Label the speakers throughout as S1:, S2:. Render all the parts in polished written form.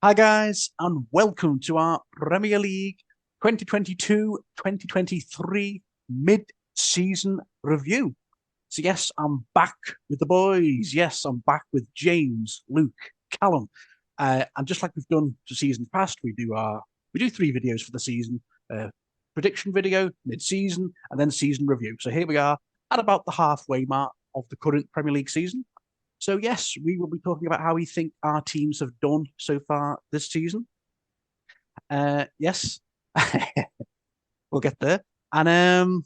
S1: Hi, guys, and welcome to our Premier League 2022-2023 mid-season review. So, yes, I'm back with the boys. Yes, I'm back with James, Luke, Callum. And just like we've done for seasons past, we do three videos for the season: prediction video, mid-season, and then season review. So here we are at about the halfway mark of the current Premier League season. So, yes, we will be talking about how we think our teams have done so far this season. Yes, we'll get there. And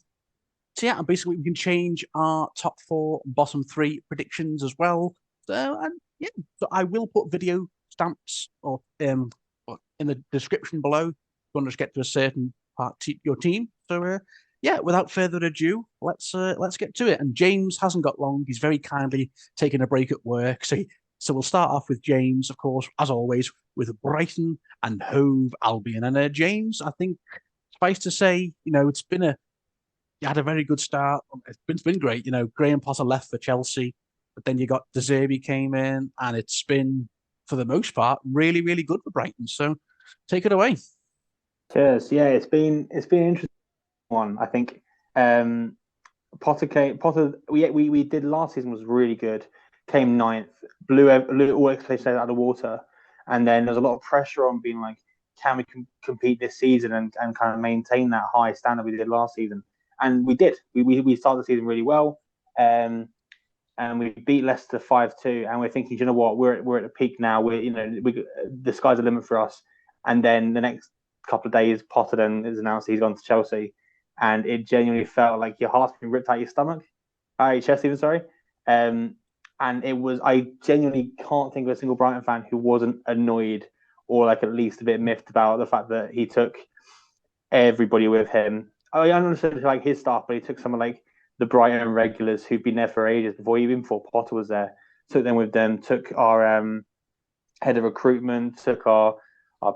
S1: basically we can change our top four, bottom three predictions as well. So I will put video stamps or in the description below. If you want to just get to a certain part your team. So without further ado, let's get to it. And James hasn't got long. He's very kindly taken a break at work. So we'll start off with James, of course, as always, with Brighton and Hove Albion. And James, I think suffice to say, you had a very good start. It's been great. Graham Potter left for Chelsea, but then you got De Zerbi came in, and it's been, for the most part, really, really good for Brighton. So take it away.
S2: Cheers. Yeah, it's been an interesting one. I think Potter. We did last season was really good. Came ninth, blew all expectations out of the water, and then there's a lot of pressure on being like, can we compete this season and kind of maintain that high standard we did last season? And we did. We started the season really well, and we beat Leicester 5-2. And we're thinking, you know what, we're at the peak now. The sky's the limit for us. And then the next couple of days, Potter then has announced he's gone to Chelsea, and it genuinely felt like your heart's been ripped out of your stomach, out of your chest, even sorry. And it was, I genuinely can't think of a single Brighton fan who wasn't annoyed or like at least a bit miffed about the fact that he took everybody with him. I understood like his staff, but he took some of like the Brighton regulars who'd been there for ages before Potter was there. Took them with them. Took our head of recruitment. Took our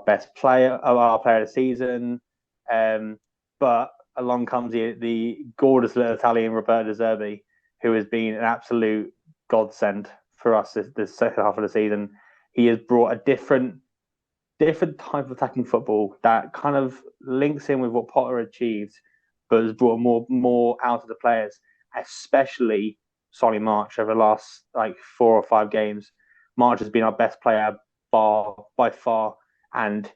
S2: best player, our player of the season. But along comes the gorgeous little Italian Roberto De Zerbi, who has been an absolute godsend for us this second half of the season. He has brought a different type of attacking football that kind of links in with what Potter achieved, but has brought more out of the players, especially Solly March over the last like 4 or 5 games. March has been our best player by far, and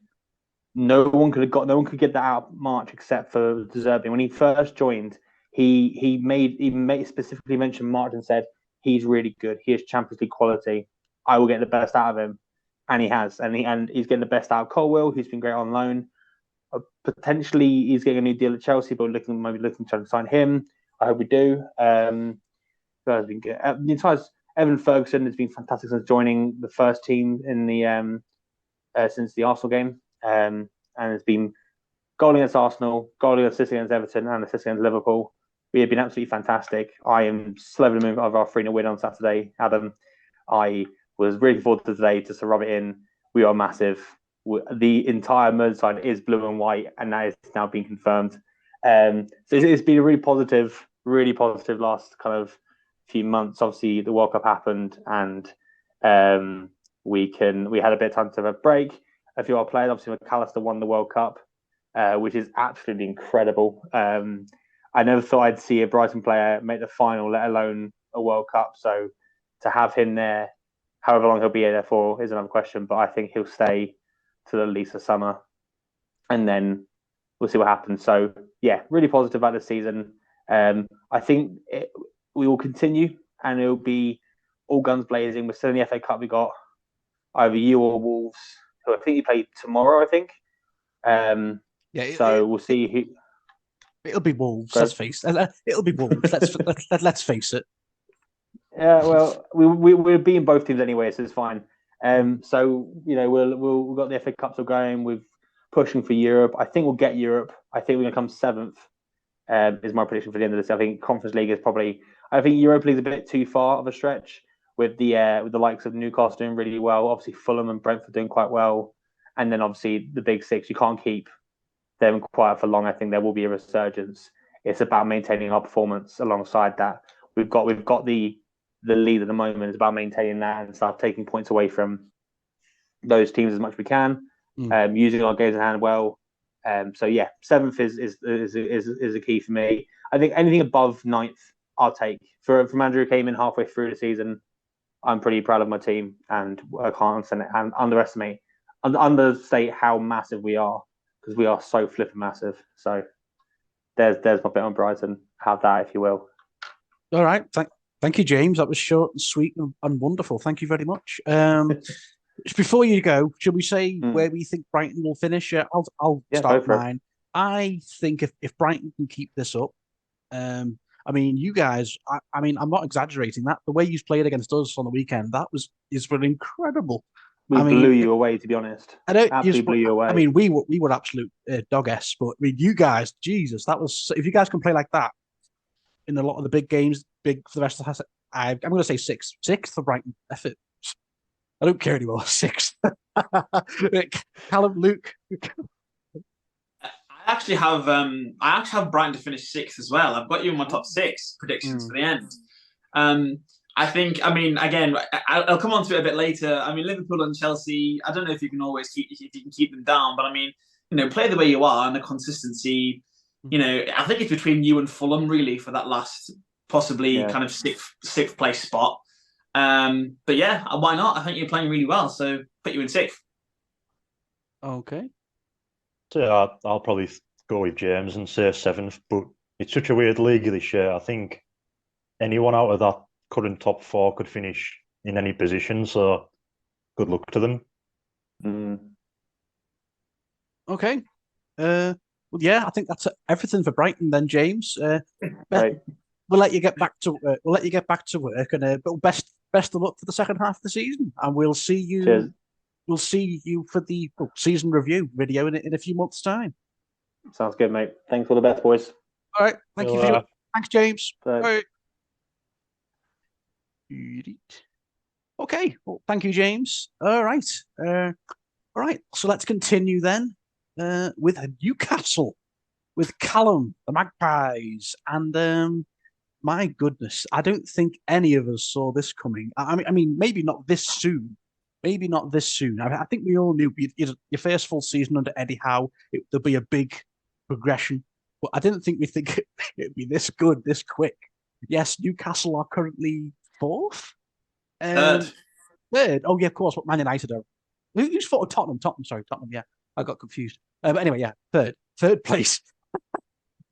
S2: no one could get that out of March except for De Zerbi. When he first joined, he specifically mentioned March and said he's really good. He has Champions League quality. I will get the best out of him, and he has, and he's getting the best out of Colwell, who's been great on loan. Potentially, he's getting a new deal at Chelsea, but maybe looking to sign him. I hope we do. Has been good. The entire Evan Ferguson has been fantastic since joining the first team in the since the Arsenal game, and has been goal against Arsenal, goal against Everton, and assist against Liverpool. We have been absolutely fantastic. I am slow to move over our 3-0 win on Saturday, Adam. I was really forward to today just to rub it in. We are massive. The entire Merseyside is blue and white, and that is now being confirmed. So it's been a really positive last kind of few months. Obviously, the World Cup happened, and we had a bit of time to have a break. A few of our players, obviously, McAllister won the World Cup, which is absolutely incredible. I never thought I'd see a Brighton player make the final, let alone a World Cup. So to have him there, however long he'll be there for, is another question. But I think he'll stay till at least the summer, and then we'll see what happens. So yeah, really positive about this season. I think we will continue, and it'll be all guns blazing. We're still in the FA Cup. We got either you or Wolves, who I think you play tomorrow. I think. We'll see who.
S1: It'll be Wolves. Let's face it. It'll be Wolves. Let's face it.
S2: Yeah, well, we're beating both teams anyway, so it's fine. So we've got the FA Cup still going. We're pushing for Europe. I think we'll get Europe. I think we're going to come seventh. Is my prediction for the end of this. I think Conference League is probably. I think Europa League is a bit too far of a stretch with the likes of Newcastle doing really well. Obviously, Fulham and Brentford doing quite well, and then obviously the big six. You can't keep them quiet for long. I think there will be a resurgence. It's about maintaining our performance alongside that. We've got the lead at the moment. It's about maintaining that and start taking points away from those teams as much as we can, using our games in hand well. So yeah, 7th is a key for me. I think anything above 9th, I'll take. From Andrew came in halfway through the season, I'm pretty proud of my team, and I can't understate how massive we are, because we are so flipping massive. So there's my bit on Brighton. Have that, if you will.
S1: All right, thank you, James. That was short and sweet and wonderful. Thank you very much. Before you go, should we say where we think Brighton will finish? I'll start mine. I think if Brighton can keep this up, I mean, you guys, I mean, I'm not exaggerating that. The way you played against us on the weekend, is incredible.
S2: We blew you away, to be honest.
S1: Absolutely
S2: blew you away.
S1: I mean, we were absolute dog-esque, but I mean, you guys, Jesus, that was, if you guys can play like that in a lot of the big games, big for the rest of the, I'm going to say sixth for Brighton. Effort. I don't care anymore. 6th. Callum, Luke.
S3: I actually have Brighton to finish 6th as well. I've got you in my top 6 predictions for the end. I think, I mean, again, I'll come on to it a bit later. I mean, Liverpool and Chelsea, I don't know if you can always keep them down, but I mean, play the way you are and the consistency. I think it's between you and Fulham really for that last possibly kind of sixth place spot. But yeah, why not? I think you're playing really well, so put you in 6th.
S1: Okay.
S4: So I'll probably go with James and say 7th, but it's such a weird league this year. I think anyone out of that current top 4 could finish in any position, so good luck to them.
S1: Okay. Well, yeah, I think that's everything for Brighton then, James.
S2: Right.
S1: We'll let you get back to work, and but best of luck for the second half of the season, and we'll see you.
S2: Cheers.
S1: We'll see you for the season review video in a few months' time.
S2: Sounds good, mate. Thanks for the best, boys.
S1: All right. Thanks, James.
S2: Bye.
S1: Okay. Well, thank you, James. All right. All right. So let's continue then with Newcastle, with Callum, the Magpies, and my goodness, I don't think any of us saw this coming. I mean, maybe not this soon. I think we all knew your first full season under Eddie Howe, there'd be a big progression, but I didn't think it'd be this good, this quick. Yes, Newcastle are currently 4th.
S3: Third.
S1: Oh yeah, of course. What Man United are? Who's 4th? Tottenham. Tottenham. Yeah, I got confused. But anyway, yeah, third place.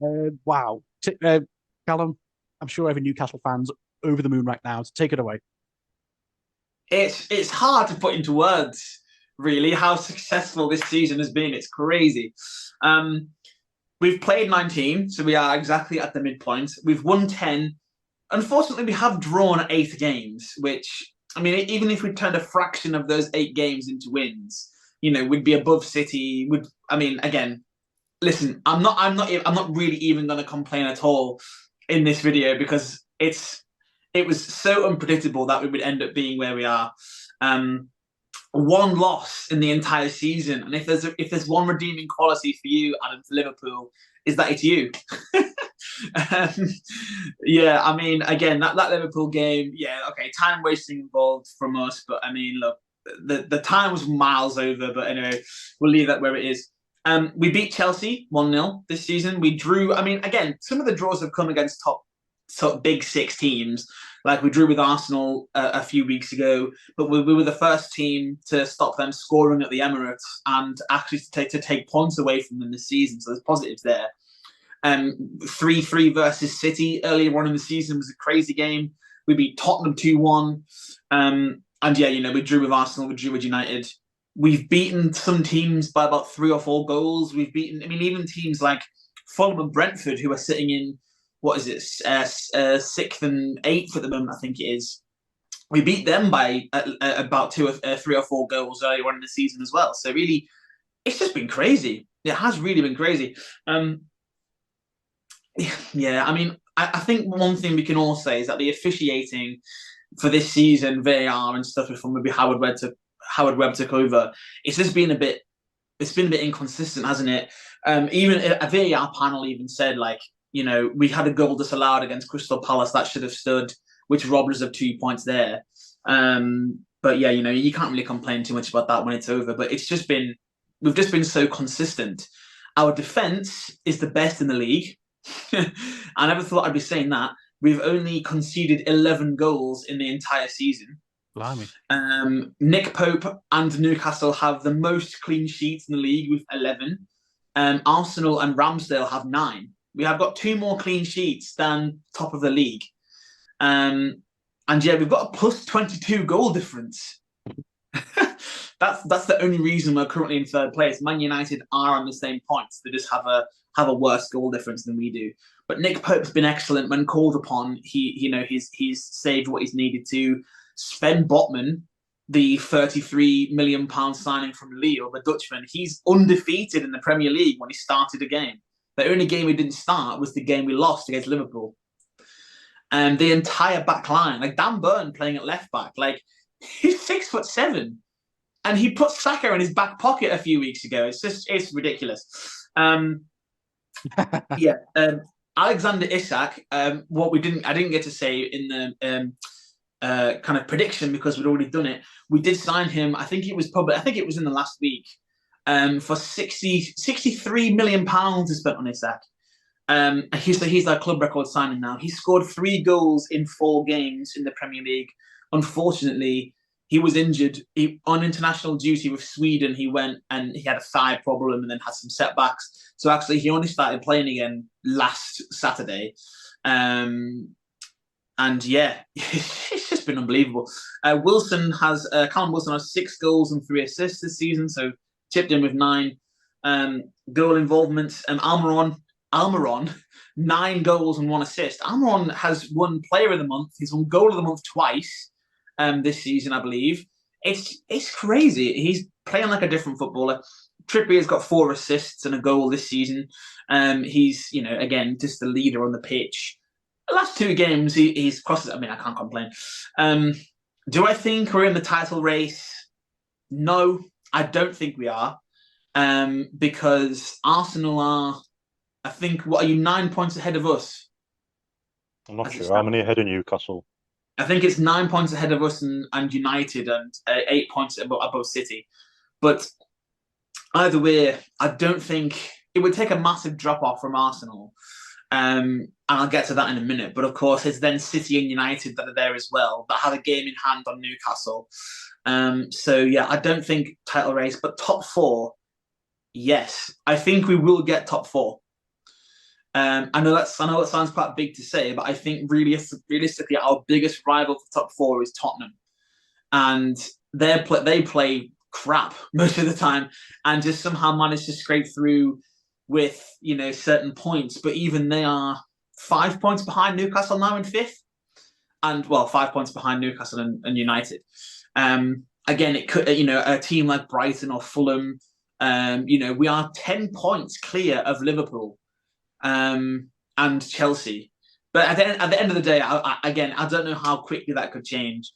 S1: Wow, Callum, I'm sure every Newcastle fan's over the moon right now. So take it away.
S3: It's hard to put into words, really, how successful this season has been. It's crazy. We've played 19, so we are exactly at the midpoint. We've won 10. Unfortunately, we have drawn 8 games, which, I mean, even if we turned a fraction of those 8 games into wins, we'd be above City. Again, listen, I'm not really even going to complain at all in this video, because it was so unpredictable that we would end up being where we are. 1 loss in the entire season, and if there's one redeeming quality for you, Adam, for Liverpool, is that it's you. Yeah, I mean, again, that Liverpool game, yeah, okay, time wasting involved from us, but I mean, look, the time was miles over, but anyway, we'll leave that where it is. We beat Chelsea 1-0 this season. We drew, I mean, again, some of the draws have come against top big 6 teams. Like we drew with Arsenal a few weeks ago, but we were the first team to stop them scoring at the Emirates and actually to take points away from them this season. So there's positives there. 3-3 versus City earlier on in the season was a crazy game. We beat Tottenham 2-1. And yeah, we drew with Arsenal, we drew with United. We've beaten some teams by about 3 or 4 goals. We've beaten, I mean, even teams like Fulham and Brentford, who are sitting in, what is it, 6th and 8th at the moment, I think it is. We beat them by about 3 or 4 goals earlier on in the season as well. So really, it's just been crazy. It has really been crazy. Yeah, I mean, I think one thing we can all say is that the officiating for this season, VAR and stuff from maybe Howard Webb took over, it's just been a bit inconsistent, hasn't it? Even a VAR panel even said, like, we had a goal disallowed against Crystal Palace that should have stood, which robbed us of 2 points there. But yeah, you can't really complain too much about that when it's over. But we've just been so consistent. Our defense is the best in the league. I never thought I'd be saying that. We've only conceded 11 goals in the entire season.
S1: Blimey.
S3: Nick Pope and Newcastle have the most clean sheets in the league with 11. Arsenal and Ramsdale have 9. We have got 2 more clean sheets than top of the league. And yeah, we've got a plus 22 goal difference. That's the only reason we're currently in 3rd place. Man United are on the same points. They just have a worse goal difference than we do. But Nick Pope's been excellent when called upon. He's saved what he's needed to. Sven Botman, the £33 million signing from Lille, the Dutchman, he's undefeated in the Premier League when he started a game. The only game he didn't start was the game we lost against Liverpool. And the entire back line, like Dan Burn playing at left back, like he's 6'7", and he put Saka in his back pocket a few weeks ago. It's ridiculous. Alexander Isak. What I didn't get to say in the kind of prediction because we'd already done it. We did sign him. I think it was in the last week. For 63 million pounds is spent on Isak. He's our club record signing now. He scored 3 goals in 4 games in the Premier League. Unfortunately, he was injured on international duty with Sweden. He went and he had a thigh problem and then had some setbacks. So actually, he only started playing again last Saturday. And yeah, it's just been unbelievable. Callum Wilson has 6 goals and 3 assists this season, so chipped in with 9 goal involvements. Almiron, 9 goals and 1 assist. Almiron has won Player of the Month. He's won Goal of the Month twice this season, I believe. It's crazy. He's playing like a different footballer. Trippier's got 4 assists and a goal this season. He's, again, just the leader on the pitch. The last 2 games, he's crossed. I mean, I can't complain. Do I think we're in the title race? No, I don't think we are. Because Arsenal are, I think, what are you, 9 points ahead of us?
S4: I'm not sure. How many ahead of Newcastle?
S3: I think it's 9 points ahead of us and United, and 8 points above City. But either way, I don't think it would take a massive drop off from Arsenal. And I'll get to that in a minute. But of course, it's then City and United that are there as well, that have a game in hand on Newcastle. So yeah, I don't think title race, but top 4, yes. I think we will get top 4. I know it sounds quite big to say, but I think realistically, our biggest rival for top 4 is Tottenham, and they play crap most of the time, and just somehow manage to scrape through with certain points. But even they are 5 points behind Newcastle now in 5th, and 5 points behind Newcastle and United. Again, it could a team like Brighton or Fulham. We are 10 points clear of Liverpool. And Chelsea. But at the end of the day, I don't know how quickly that could change.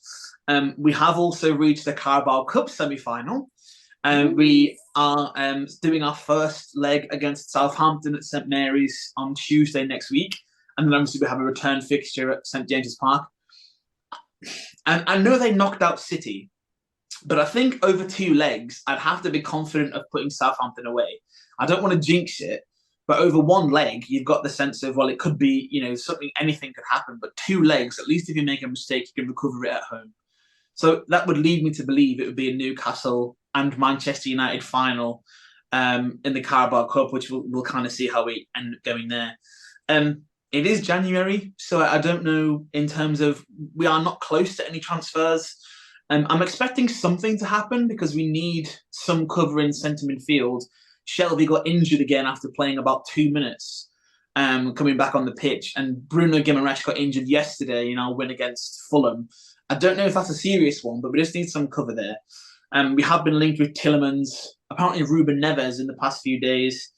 S3: We have also reached the Carabao Cup semi-final. We are doing our first leg against Southampton at St Mary's on Tuesday next week. And then obviously we have a return fixture at St James's Park. And I know they knocked out City, but I think over 2 legs, I'd have to be confident of putting Southampton away. I don't want to jinx it. But over 1 leg, you've got the sense of, it could be, anything could happen. But 2 legs, at least if you make a mistake, you can recover it at home. So that would lead me to believe it would be a Newcastle and Manchester United final in the Carabao Cup, which we'll kind of see how we end up going there. It is January, so I don't know in terms of, we are not close to any transfers. I'm expecting something to happen because we need some cover in centre midfield. Shelby got injured again after playing about 2 minutes, coming back on the pitch. And Bruno Guimaraes got injured yesterday in our win against Fulham. I don't know if that's a serious one, but we just need some cover there. We have been linked with Tielemans, apparently Ruben Neves in the past few days.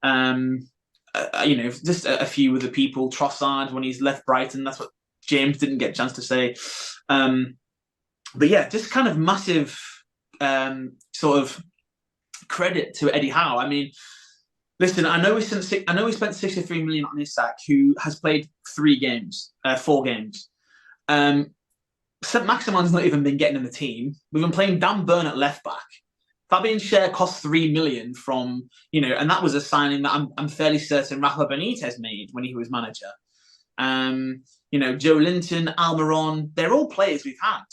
S3: Just a few other people. Trossard when he's left Brighton. That's what James didn't get a chance to say. But yeah, just kind of massive sort of credit to Eddie Howe. I mean, listen, I know we spent 63 million on Isak, who has played 4 games. St. Maximan's not even been getting in the team. We've been playing Dan Burn at left back. Fabian Schär cost $3 million from, and that was a signing that I'm fairly certain Rafa Benitez made when he was manager. Joe Linton, Almiron, they're all players we've had.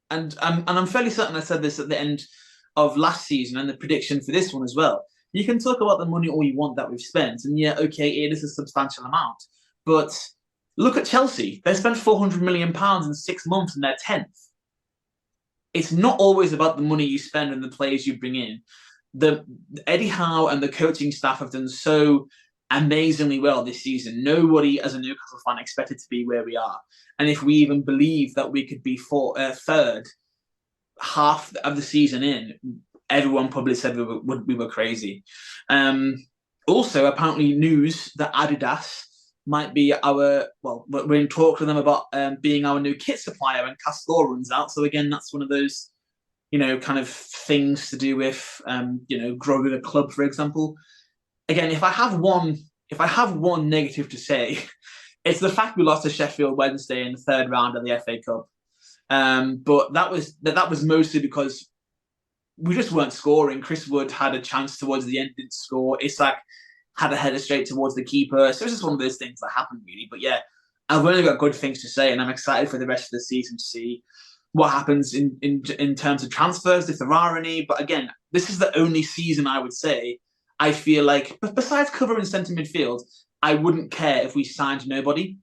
S3: And I'm fairly certain I said this at the end of last season and the prediction for this one as well. You can talk about the money all you want that we've spent. And yeah, okay, it is a substantial amount. But look at Chelsea. They spent £400 million in 6 months and they're 10th. It's not always about the money you spend and the players you bring in. The Eddie Howe and the coaching staff have done so amazingly well this season. Nobody, as a Newcastle fan, expected to be where we are. And if we even believe that we could be third half of the season in, everyone probably said we were crazy. Also, apparently news that Adidas might be we're in talk with them about being our new kit supplier when Castore runs out. So again, that's one of those, kind of things to do with, growing a club, for example. Again, if I have one negative to say, it's the fact we lost to Sheffield Wednesday in the third round of the FA Cup. But that was mostly because we just weren't scoring. Chris Wood had a chance towards the end, didn't score. Isak had a header straight towards the keeper. So it's just one of those things that happened, really. But yeah, I've only got good things to say, and I'm excited for the rest of the season to see what happens in terms of transfers, if there are any. But again, this is the only season I would say I feel like, besides covering centre midfield, I wouldn't care if we signed nobody.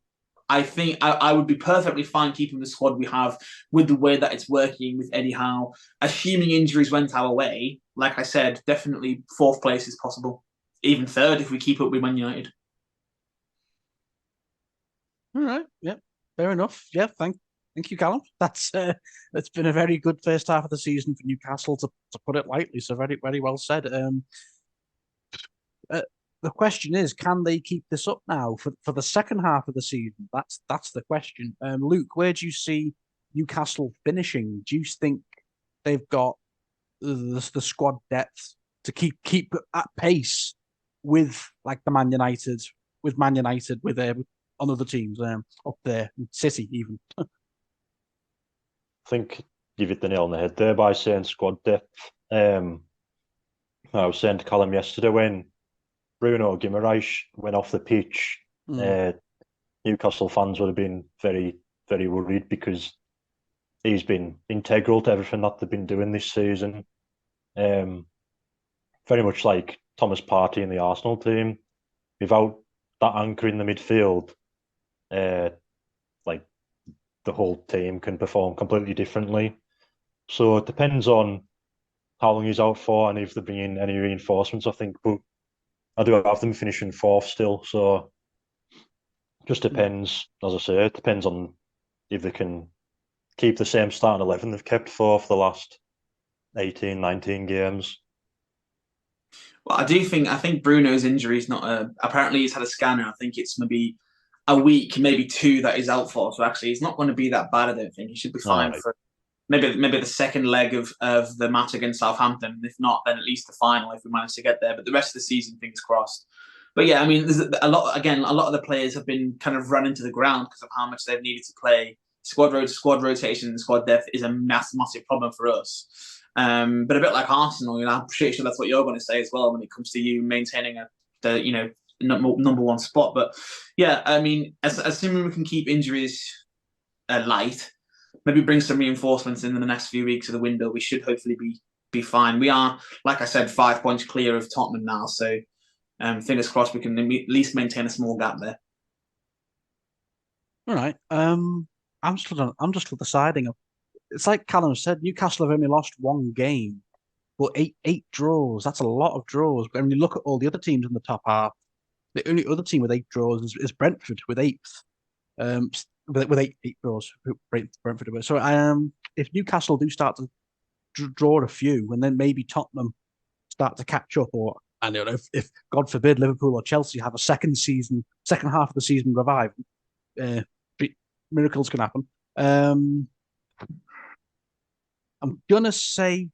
S3: I think I would be perfectly fine keeping the squad we have with the way that it's working with Eddie Howe. Assuming injuries went our way, like I said, definitely 4th place is possible. Even 3rd if we keep up with Man United.
S1: All right. Yeah, fair enough. Yeah, thank you, Callum. That's been a very good first half of the season for Newcastle, to put it lightly. So very, very well said. The question is, can they keep this up now for the second half of the season? That's the question. Luke, where do you see Newcastle finishing? Do you think they've got the squad depth to keep at pace with like Man United, with on other teams up there, City even?
S4: I think you've hit the nail on the head there by saying squad depth. I was saying to Callum yesterday, when Bruno Guimaraes went off the pitch, Newcastle fans would have been very, very worried, because he's been integral to everything that they've been doing this season. Very much like Thomas Partey in the Arsenal team. Without that anchor in the midfield, like the whole team can perform completely differently. So it depends on how long he's out for and if they bring in any reinforcements, I think. But I do have them finishing 4th still, so just depends. As I say, it depends on if they can keep the same starting 11 they've kept for the last 18, 19 games.
S3: Well, I think Bruno's injury is not apparently he's had a scanner. I think it's maybe a week, maybe 2 that he's out for. So actually, he's not going to be that bad. I don't think he should be fine for maybe the second leg of the match against Southampton. If not, then at least the final if we manage to get there. But the rest of the season, fingers crossed. But yeah, I mean, there's a lot of the players have been kind of run into the ground because of how much they've needed to play. Squad rotation and squad depth is a massive problem for us. But a bit like Arsenal, I'm pretty sure that's what you're going to say as well when it comes to you maintaining the number 1 spot. But yeah, I mean, assuming we can keep injuries light, maybe bring some reinforcements in the next few weeks of the window, we should hopefully be fine. We are, like I said, 5 points clear of Tottenham now, so fingers crossed we can at least maintain a small gap there.
S1: All right. I'm just deciding. It's like Callum said, Newcastle have only lost 1 game, but eight draws. That's a lot of draws. When you look at all the other teams in the top half, the only other team with 8 draws is Brentford with 8th. With eight draws, Brentford. So if Newcastle do start to draw a few, and then maybe Tottenham start to catch up, or I don't know if God forbid Liverpool or Chelsea have a second half of the season revive, miracles can happen. I'm gonna say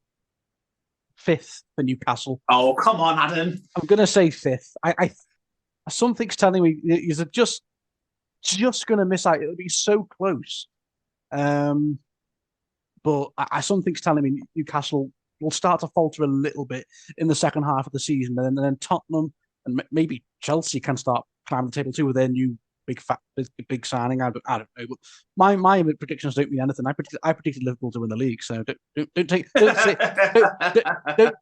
S1: 5th for Newcastle.
S3: Oh, come on, Adam.
S1: I'm gonna say 5th. I something's telling me you're just gonna miss out. It'll be so close. but something's telling me Newcastle will start to falter a little bit in the second half of the season, and then Tottenham and maybe Chelsea can start climbing the table too with their new big signing. I don't know, but my predictions don't mean anything. I predicted Liverpool to win the league, so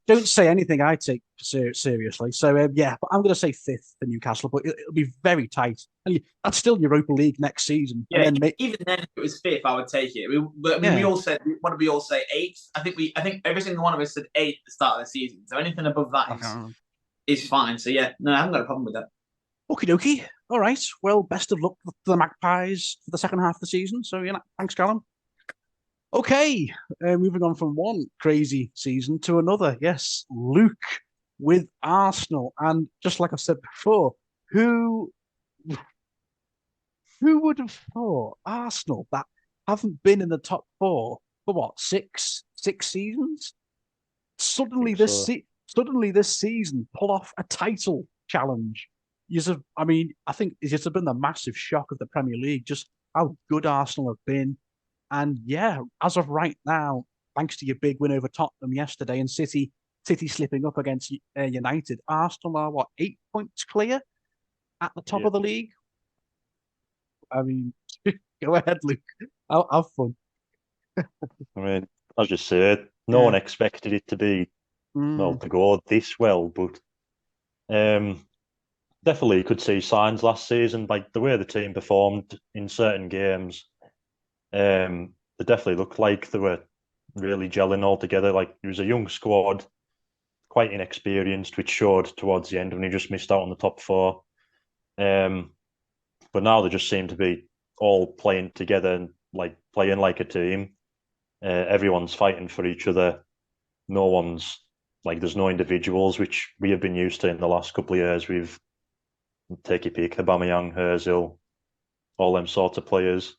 S1: don't say anything I take seriously. So yeah, but I'm going to say fifth for Newcastle, but it'll be very tight, and that's still Europa League next season.
S3: Yeah,
S1: and then
S3: even then, if it was fifth, I would take it. We all said, what did we all say? Eighth. I think every single one of us said eighth at the start of the season. So anything above that is fine. So yeah, no, I haven't got a problem with that.
S1: Okie dokie. All right. Well, best of luck to the Magpies for the second half of the season. So, thanks, Callum. Okay. Moving on from one crazy season to another. Yes, Luke with Arsenal. And just like I said before, who would have thought Arsenal that haven't been in the top four for what, six seasons? Suddenly this season pull off a title challenge. I think it's just been the massive shock of the Premier League, just how good Arsenal have been. And yeah, as of right now, thanks to your big win over Tottenham yesterday and City slipping up against United, Arsenal are 8 points clear at the top of the league. I mean, go ahead, Luke. I'll have fun.
S4: I mean, as you said, no one expected it to be to go this well, but definitely you could see signs last season, like the way the team performed in certain games. They definitely looked like they were really gelling all together. Like it was a young squad, quite inexperienced, which showed towards the end when he just missed out on the top four. But now they just seem to be all playing together and like playing like a team. Everyone's fighting for each other. No one's there's no individuals, which we have been used to in the last couple of years. We've take a pick, Aubameyang, Özil, all them sorts of players.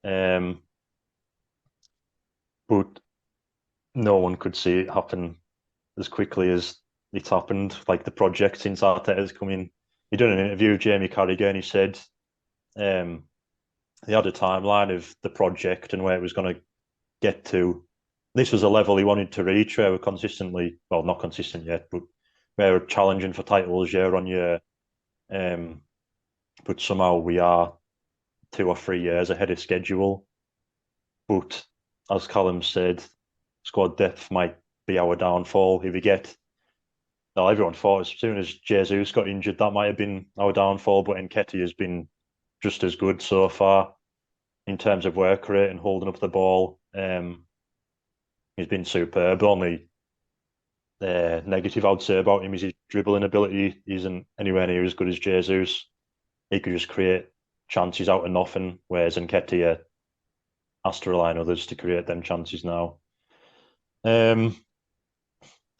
S4: But no one could see it happen as quickly as it's happened. Like the project since Arteta's come in. He done an interview with Jamie Carragher and he said he had a timeline of the project and where it was going to get to. This was a level he wanted to reach where we're consistently, well, not consistent yet, but where we're challenging for titles year on year. But somehow we are 2 or 3 years ahead of schedule. But as Callum said, squad depth might be our downfall. If we get, well, everyone thought as soon as Jesus got injured, that might have been our downfall. But Nketiah has been just as good so far in terms of work rate and holding up the ball. He's been superb. The only negative I'd say about him is his dribbling ability. He isn't anywhere near as good as Jesus. He could just create chances out of nothing, whereas Nketiah has to rely on others to create them chances now. But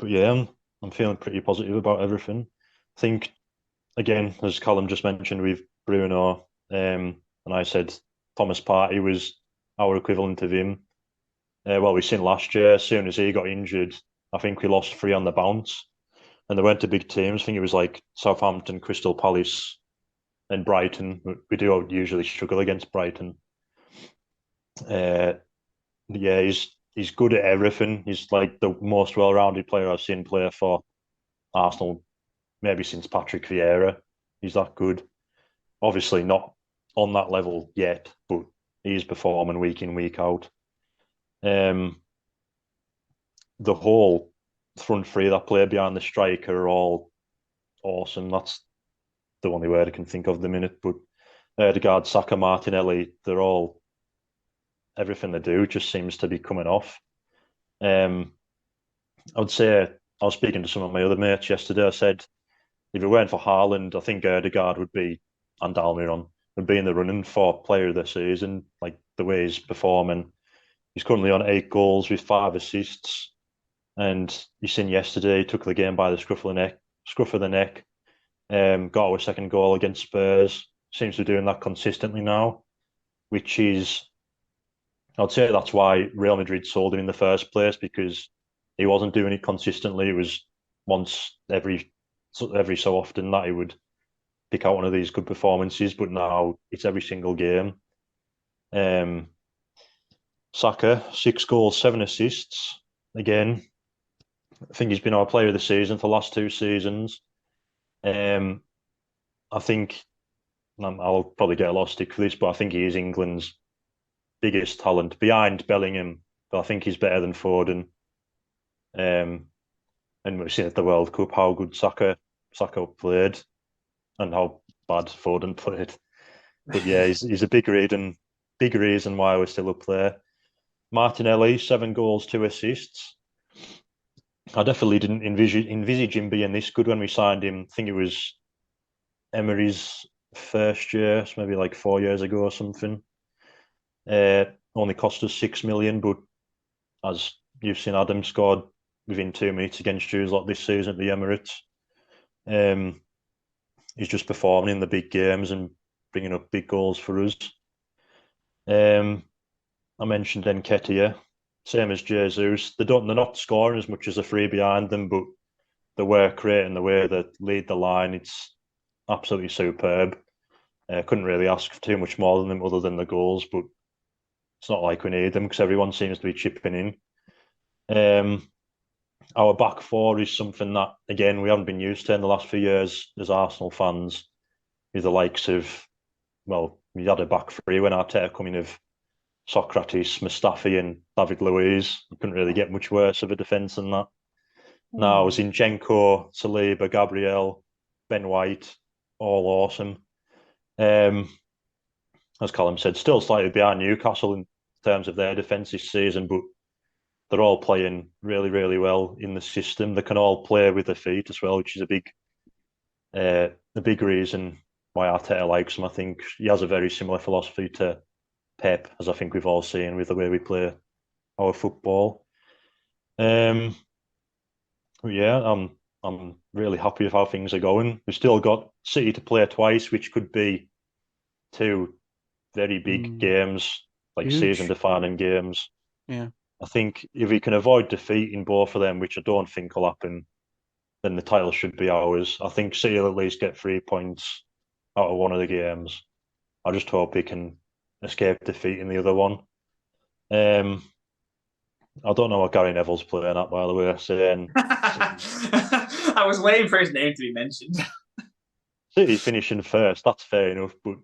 S4: yeah, I'm feeling pretty positive about everything. I think, again, as Callum just mentioned with Bruno, and I said Thomas Partey was our equivalent of him. Well, we've seen last year, as soon as he got injured, I think we lost 3 on the bounce. And they went to big teams. I think it was like Southampton, Crystal Palace, and Brighton. We do usually struggle against Brighton. Yeah, he's good at everything. He's like the most well-rounded player I've seen play for Arsenal, maybe since Patrick Vieira. He's that good. Obviously not on that level yet, but he's performing week in, week out. The whole front three that play behind the striker are all awesome. That's the only word I can think of the minute. But Ødegaard, Saka, Martinelli, they're all, everything they do just seems to be coming off. I would say, I was speaking to some of my other mates yesterday, I said, if it weren't for Haaland, I think Ødegaard would be, and Almiron, would be in the running for player of the season, like the way he's performing. He's currently on 8 goals with 5 assists. And you seen yesterday, he took the game by the scruff of the neck, got our second goal against Spurs. Seems to be doing that consistently now, which is, I'd say that's why Real Madrid sold him in the first place, because he wasn't doing it consistently. It was once every so often that he would pick out one of these good performances, but now it's every single game. Saka, 6 goals, 7 assists. Again, I think he's been our player of the season for the last 2 seasons. I think I'll probably get a lot of stick for this, but I think he is England's biggest talent behind Bellingham. But I think he's better than Foden. And we've seen at the World Cup how good Saka played and how bad Foden played. But yeah, he's a big reason why we're still up there. Martinelli, 7 goals, 2 assists. I definitely didn't envisage him being this good when we signed him. I think it was Emery's first year, so maybe like 4 years ago or something. Only cost us 6 million, but as you've seen, Adam scored within 2 minutes against Jews like this season at the Emirates. He's just performing in the big games and bringing up big goals for us. I mentioned Nketiah, same as Jesus. They're not scoring as much as the 3 behind them, but the work rate and the way they lead the line, it's absolutely superb. Couldn't really ask for too much more than them other than the goals, but it's not like we need them because everyone seems to be chipping in. Our back 4 is something that, again, we haven't been used to in the last few years as Arsenal fans, with the likes of, well, we had a back 3 when Arteta come in of Socrates, Mustafi and David Luiz. You couldn't really get much worse of a defence than that. Now, Zinchenko, Saliba, Gabriel, Ben White, all awesome. As Callum said, still slightly behind Newcastle in terms of their defence this season, but they're all playing really, really well in the system. They can all play with their feet as well, which is a big reason why Arteta likes them. I think he has a very similar philosophy to Pep, as I think we've all seen with the way we play our football. Yeah, I'm really happy with how things are going. We've still got City to play twice, which could be 2 very big games, like season-defining games.
S1: Yeah.
S4: I think if we can avoid defeat in both of them, which I don't think will happen, then the title should be ours. I think City will at least get 3 points out of one of the games. I just hope he can escape defeat in the other one. I don't know what Gary Neville's playing at, by the way. Saying
S3: I was waiting for his name to be mentioned.
S4: City finishing first, that's fair enough, but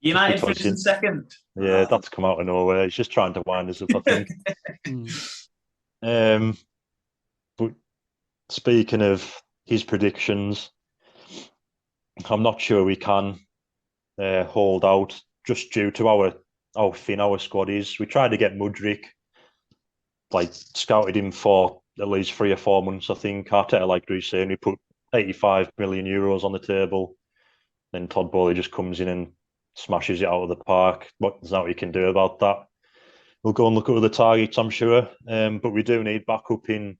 S3: United finishing second.
S4: Yeah, that's come out of nowhere. He's just trying to wind us up, I think. But speaking of his predictions, I'm not sure we can hold out just due to how thin our squad is. We tried to get Mudryk, scouted him for at least 3 or 4 months, I think. Arteta, like Drew saying, we put 85 million euros on the table. Then Todd Bowley just comes in and smashes it out of the park. There's not what you can do about that. We'll go and look at other targets, I'm sure. But we do need backup in,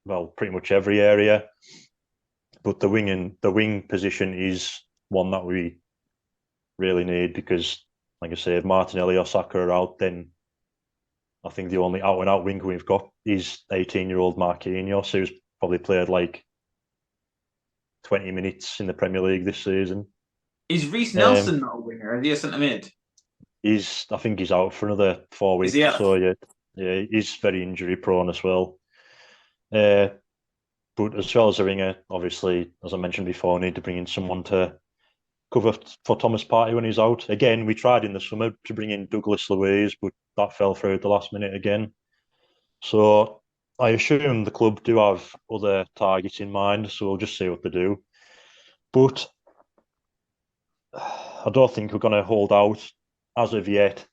S4: well, pretty much every area. But the wing position is one that we really need because, like I say, if Martinelli or Saka are out, then I think the only out-and-out winger we've got is 18-year-old Marquinhos, who's probably played 20 minutes in the Premier League this season.
S3: Is Reece Nelson not a winger? Is he a centre mid?
S4: I think he's out for another 4 weeks or so. Yeah, he's very injury prone as well. But as well as a winger, obviously, as I mentioned before, need to bring in someone to cover for Thomas Partey when he's out. Again, we tried in the summer to bring in Douglas Luiz, but that fell through at the last minute again. So I assume the club do have other targets in mind, so we'll just see what they do. But I don't think we're going to hold out as of yet.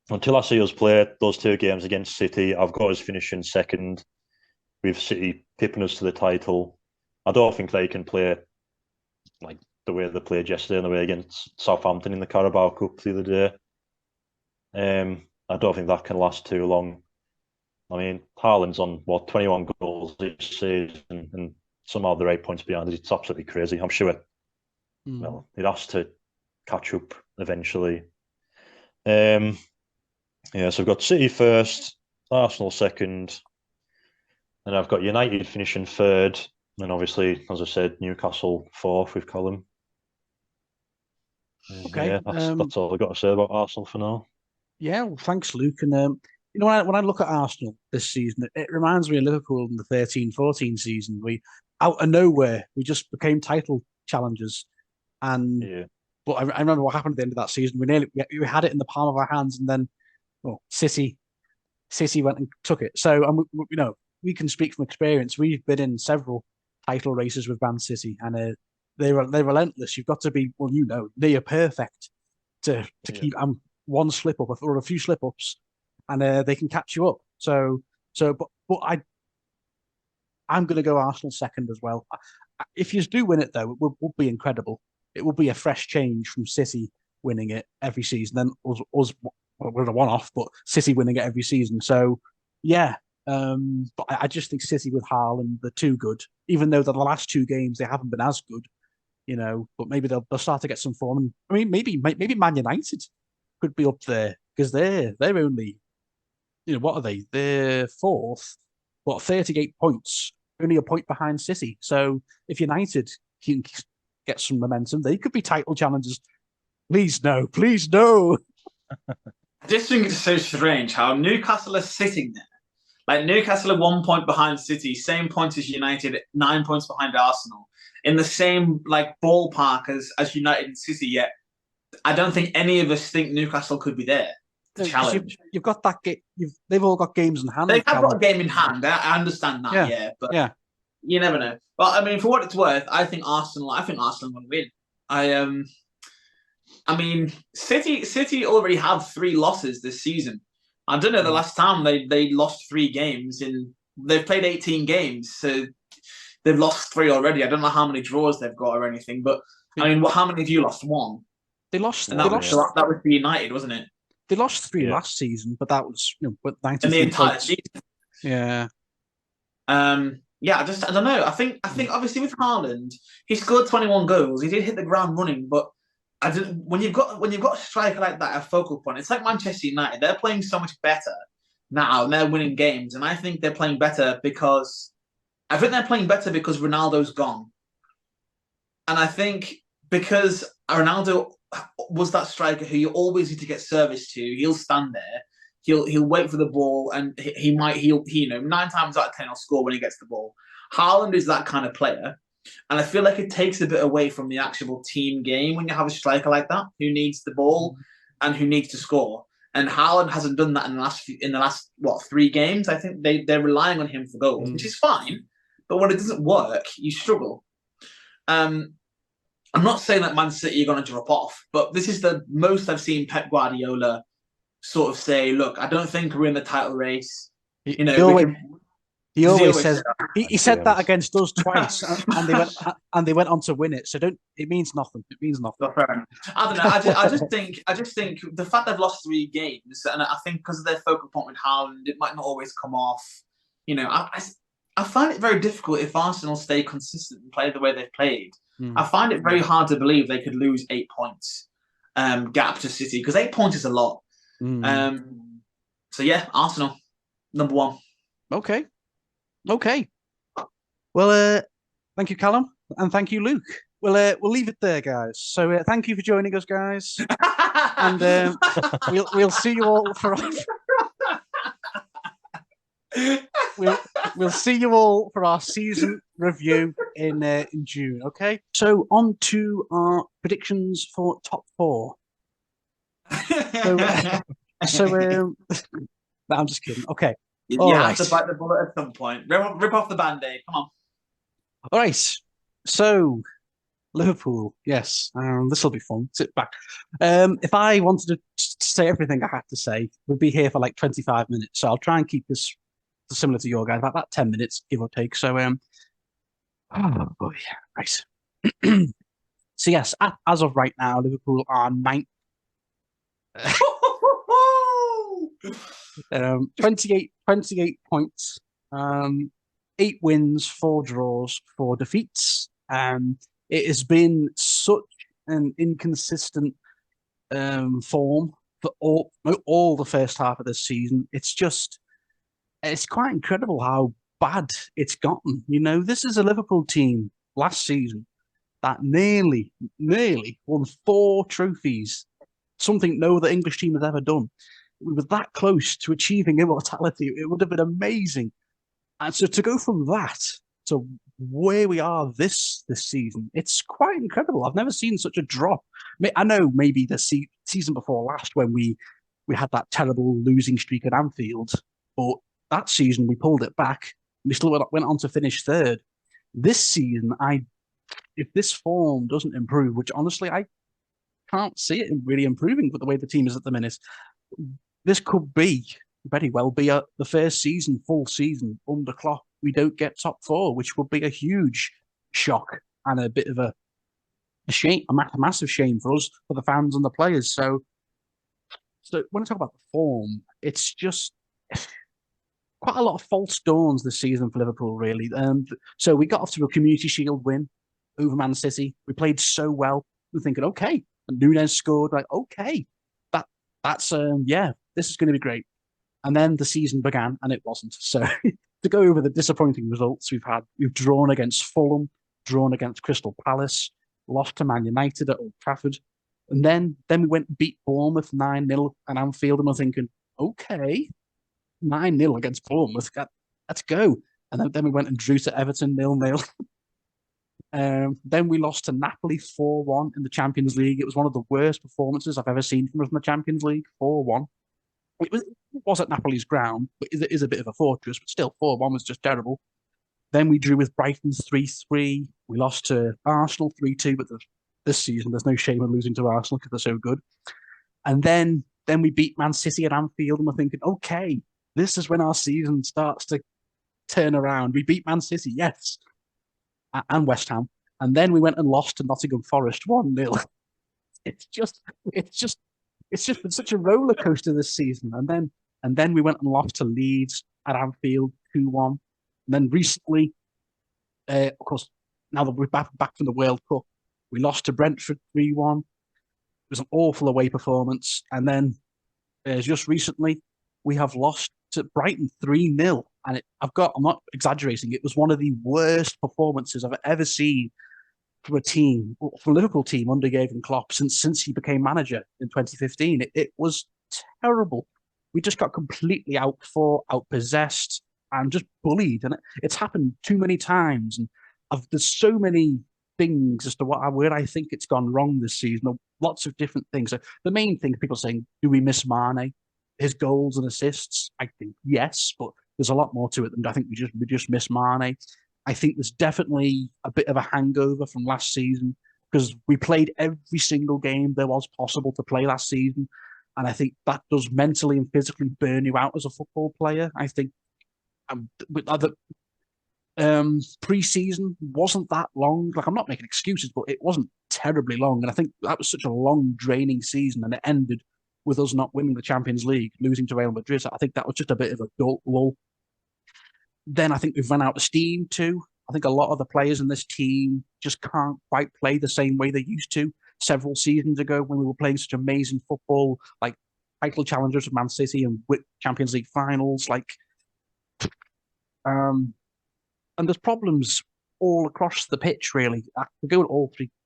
S4: Until I see us play those 2 games against City, I've got us finishing second with City pipping us to the title. I don't think they can play the way they played yesterday and the way against Southampton in the Carabao Cup the other day. I don't think that can last too long. I mean, Haaland's on 21 goals this season, and somehow they're 8 points behind us. It's absolutely crazy. I'm sure. Well, it has to catch up eventually. So I've got City first, Arsenal second, and I've got United finishing third, and obviously, as I said, Newcastle fourth with Colin.
S1: Okay,
S4: that's all I've got to say about Arsenal for now.
S1: Yeah, well, thanks, Luke. And when I look at Arsenal this season, it reminds me of Liverpool in the 13-14 season. We out of nowhere we just became title challengers, and
S4: Yeah.
S1: but I remember what happened at the end of that season. We had it in the palm of our hands, and then well, City went and took it. So we can speak from experience. We've been in several title races with Man City, and they're relentless. You've got to be near perfect to keep one slip up or a few slip ups, and they can catch you up. But I'm going to go Arsenal second as well. If you do win it though, it would be incredible. It would be a fresh change from City winning it every season. Then us we're a one-off, but City winning it every season. So yeah, but I just think City with Haaland, they're too good. Even though the last two games they haven't been as good, but maybe they'll start to get some form. I mean, maybe Man United could be up there because they're only, what are they? They're fourth, 38 points, only a point behind City. So if United can get some momentum, they could be title challengers. Please no, please no.
S3: I just think it's so strange how Newcastle are sitting there. Like Newcastle are 1 point behind City, same points as United, 9 points behind Arsenal, in the same ballpark as United and City. Yet I don't think any of us think Newcastle could be there. The challenge.
S1: You've got that game. They've all got games in hand.
S3: They have got a game in hand. I understand that. But you never know. Well, I mean, for what it's worth, I think Arsenal will win. I mean, City already have 3 losses this season. I don't know the last time they lost 3 games they've played 18 games, so they've lost 3 already. I don't know how many draws they've got or anything, but I mean, how many have you lost? 1.
S1: They lost.
S3: And that was for United, wasn't it?
S1: They lost 3 last season, but that was with 93
S3: in the entire
S1: points.
S3: season.
S1: Yeah.
S3: I don't know. I think obviously with Haaland, he scored 21 goals. He did hit the ground running, but when you've got a striker like that, a focal point, it's like Manchester United. They're playing so much better now, and they're winning games. And I think they're playing better because Ronaldo's gone, and I think because Ronaldo was that striker who you always need to get service to. He'll stand there. He'll wait for the ball, and he 9 times out of 10 he'll score when he gets the ball. Haaland is that kind of player. And I feel like it takes a bit away from the actual team game when you have a striker like that who needs the ball and who needs to score. And Haaland hasn't done that in the last 3 games. I think they're relying on him for goals, which is fine. But when it doesn't work, you struggle. I'm not saying that Man City are going to drop off, but this is the most I've seen Pep Guardiola sort of say, "Look, I don't think we're in the title race."
S1: He always says he said that against us twice, and they went on to win it. So it means nothing. It means nothing.
S3: I don't know. I just think the fact they've lost 3 games, and I think because of their focal point with Haaland, it might not always come off. I find it very difficult if Arsenal stay consistent and play the way they've played. I find it very hard to believe they could lose 8 points gap to City, because 8 points is a lot. So yeah, Arsenal number 1.
S1: Okay. Well, thank you, Callum, and thank you, Luke. We'll leave it there, guys. So thank you for joining us, guys, and we'll see you all for. We'll see you all for our season review in June. Okay. So on to our predictions for top 4. So no, I'm just kidding. Okay.
S3: You have to bite the bullet at some point. Rip off the Band-Aid. Come on.
S1: All right. So Liverpool, yes. This will be fun. Sit back. If I wanted to say everything I had to say, we'd be here for 25 minutes. So I'll try and keep this similar to your guys, about 10 minutes, give or take. So, oh boy, right. So yes, as of right now, Liverpool are 9th. 28 points, 8 wins, 4 draws, 4 defeats. It has been such an inconsistent form for all the first half of this season. It's quite incredible how bad it's gotten. This is a Liverpool team last season that nearly won 4 trophies, something no other English team has ever done. we were that close to achieving immortality. It would have been amazing. And so to go from that to where we are this season, it's quite incredible. I've never seen such a drop. I know maybe the season before last when we had that terrible losing streak at Anfield, but that season we pulled it back. We still went on to finish third. This season, if this form doesn't improve, which honestly I can't see it really improving with the way the team is at the minute, this could very well be the first full season under Klopp we don't get top four, which would be a huge shock and a bit of a shame, a massive shame for us, for the fans and the players. So when I talk about the form, it's just quite a lot of false dawns this season for Liverpool, really. So we got off to a Community Shield win over Man City. We played so well. We're thinking, okay, and Núñez scored. Like, okay, that's this is going to be great. And then the season began, and it wasn't. So to go over the disappointing results we've drawn against Fulham, drawn against Crystal Palace, lost to Man United at Old Trafford, and then we went and beat Bournemouth 9-0 at Anfield, and we're thinking, okay, 9-0 against Bournemouth, let's go. And then we went and drew to Everton 0-0. Then we lost to Napoli 4-1 in the Champions League. It was one of the worst performances I've ever seen from us in the Champions League, 4-1. It was at Napoli's ground, but it is a bit of a fortress, but still 4-1 was just terrible. Then we drew with Brighton 3-3. We lost to Arsenal 3-2, but this season there's no shame in losing to Arsenal because they're so good. And then we beat Man City at Anfield, and we're thinking, okay, this is when our season starts to turn around. We beat Man City, yes, and West Ham. And then we went and lost to Nottingham Forest 1-0. It's just been such a roller coaster this season. And then we went and lost to Leeds at Anfield 2-1. And then recently, of course, now that we're back from the World Cup, we lost to Brentford 3-1. It was an awful away performance. And then just recently, we have lost to Brighton 3-0. And I'm not exaggerating, it was one of the worst performances I've ever seen for a Liverpool team under Jurgen Klopp since he became manager in 2015. It was terrible. We just got completely outpossessed, and just bullied. And it's happened too many times. And there's so many things as to where I think it's gone wrong this season. Lots of different things. So the main thing people are saying, do we miss Mane? His goals and assists? I think yes, but there's a lot more to it than I think we just miss Mane. I think there's definitely a bit of a hangover from last season because we played every single game there was possible to play last season. And I think that does mentally and physically burn you out as a football player. I think pre-season wasn't that long. Like, I'm not making excuses, but it wasn't terribly long. And I think that was such a long, draining season, and it ended with us not winning the Champions League, losing to Real Madrid. I think that was just a bit of a lull. Then I think we've run out of steam too. I think a lot of the players in this team just can't quite play the same way they used to several seasons ago when we were playing such amazing football, like title challengers of Man City and Champions League finals. And there's problems all across the pitch, really. We go to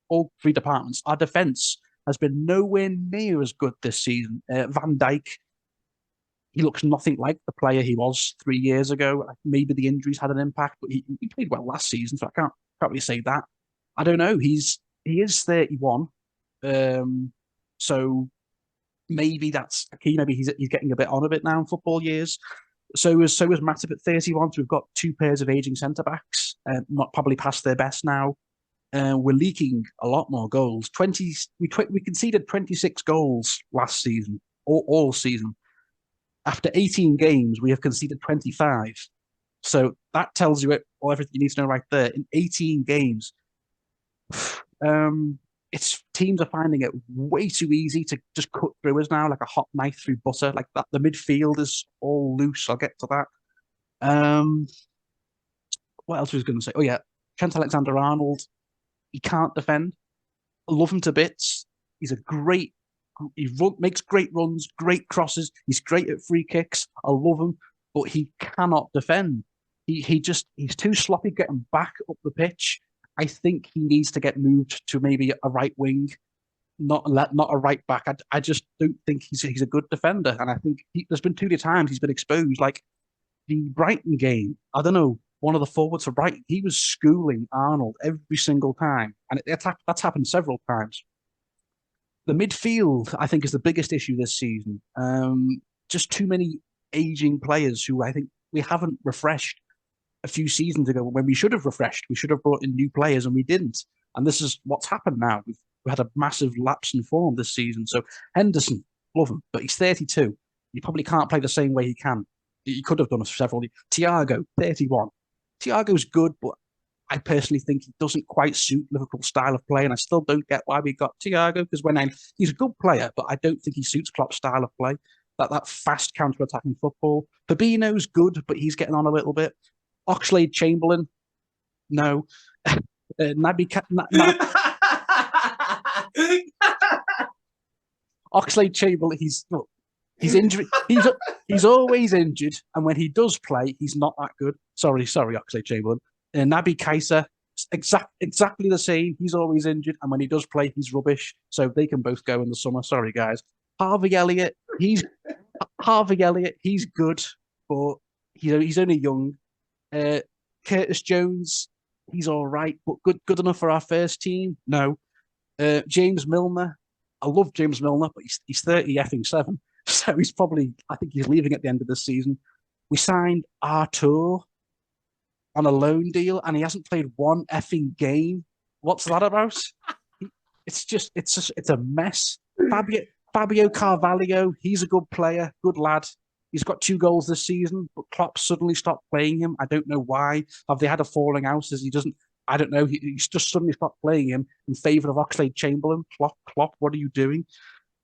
S1: all three departments. Our defence has been nowhere near as good this season. Van Dijk, he looks nothing like the player he was 3 years ago. Maybe the injuries had an impact, but he played well last season, so I can't really say that. I don't know. He is 31, so maybe that's a key. Maybe he's getting a bit on a bit now in football years. So is Matip at 31. So we've got two pairs of aging centre backs, not probably past their best now. We're leaking a lot more goals. We conceded 26 goals last season, all season. After 18 games, we have conceded 25. So that tells you everything you need to know right there. In 18 games, teams are finding it way too easy to just cut through us now, like a hot knife through butter. Like that, the midfield is all loose. I'll get to that. What else was I going to say? Oh yeah, Trent Alexander-Arnold. He can't defend. I love him to bits. He makes great runs, great crosses. He's great at free kicks. I love him, but he cannot defend. He's too sloppy getting back up the pitch. I think he needs to get moved to maybe a right wing. not a right back. I just don't think he's a good defender, and I think there's been too many times he's been exposed. Like the Brighton game, I don't know, one of the forwards for Brighton, he was schooling Arnold every single time, and that's happened several times. The midfield, I think, is the biggest issue this season. Just too many aging players who I think we haven't refreshed a few seasons ago when we should have refreshed. We should have brought in new players, and we didn't. And this is what's happened now. We had a massive lapse in form this season. So Henderson, love him, but he's 32. He probably can't play the same way he can. He could have done several. Thiago, 31. Thiago's good, but I personally think he doesn't quite suit Liverpool's style of play, and I still don't get why we got Thiago, because he's a good player, but I don't think he suits Klopp's style of play. That fast counter-attacking football. Fabinho's good, but he's getting on a little bit. Oxlade-Chamberlain, no. Oxlade-Chamberlain, he's injured. He's always injured, and when he does play, he's not that good. Sorry, Oxlade-Chamberlain. Naby Keita, exactly the same. He's always injured, and when he does play, he's rubbish. So they can both go in the summer. Sorry, guys. Harvey Elliott, he's good, but he's only young. Curtis Jones, he's all right, but good enough for our first team? No. James Milner, I love James Milner, but he's 30-7, so I think he's leaving at the end of the season. We signed Artur on a loan deal, and he hasn't played one effing game. What's that about? It's a mess. Fabio Carvalho, he's a good player, good lad. He's got 2 goals this season, but Klopp suddenly stopped playing him. I don't know why. Have they had a falling out? I don't know. He's just suddenly stopped playing him in favour of Oxlade-Chamberlain. Klopp, what are you doing?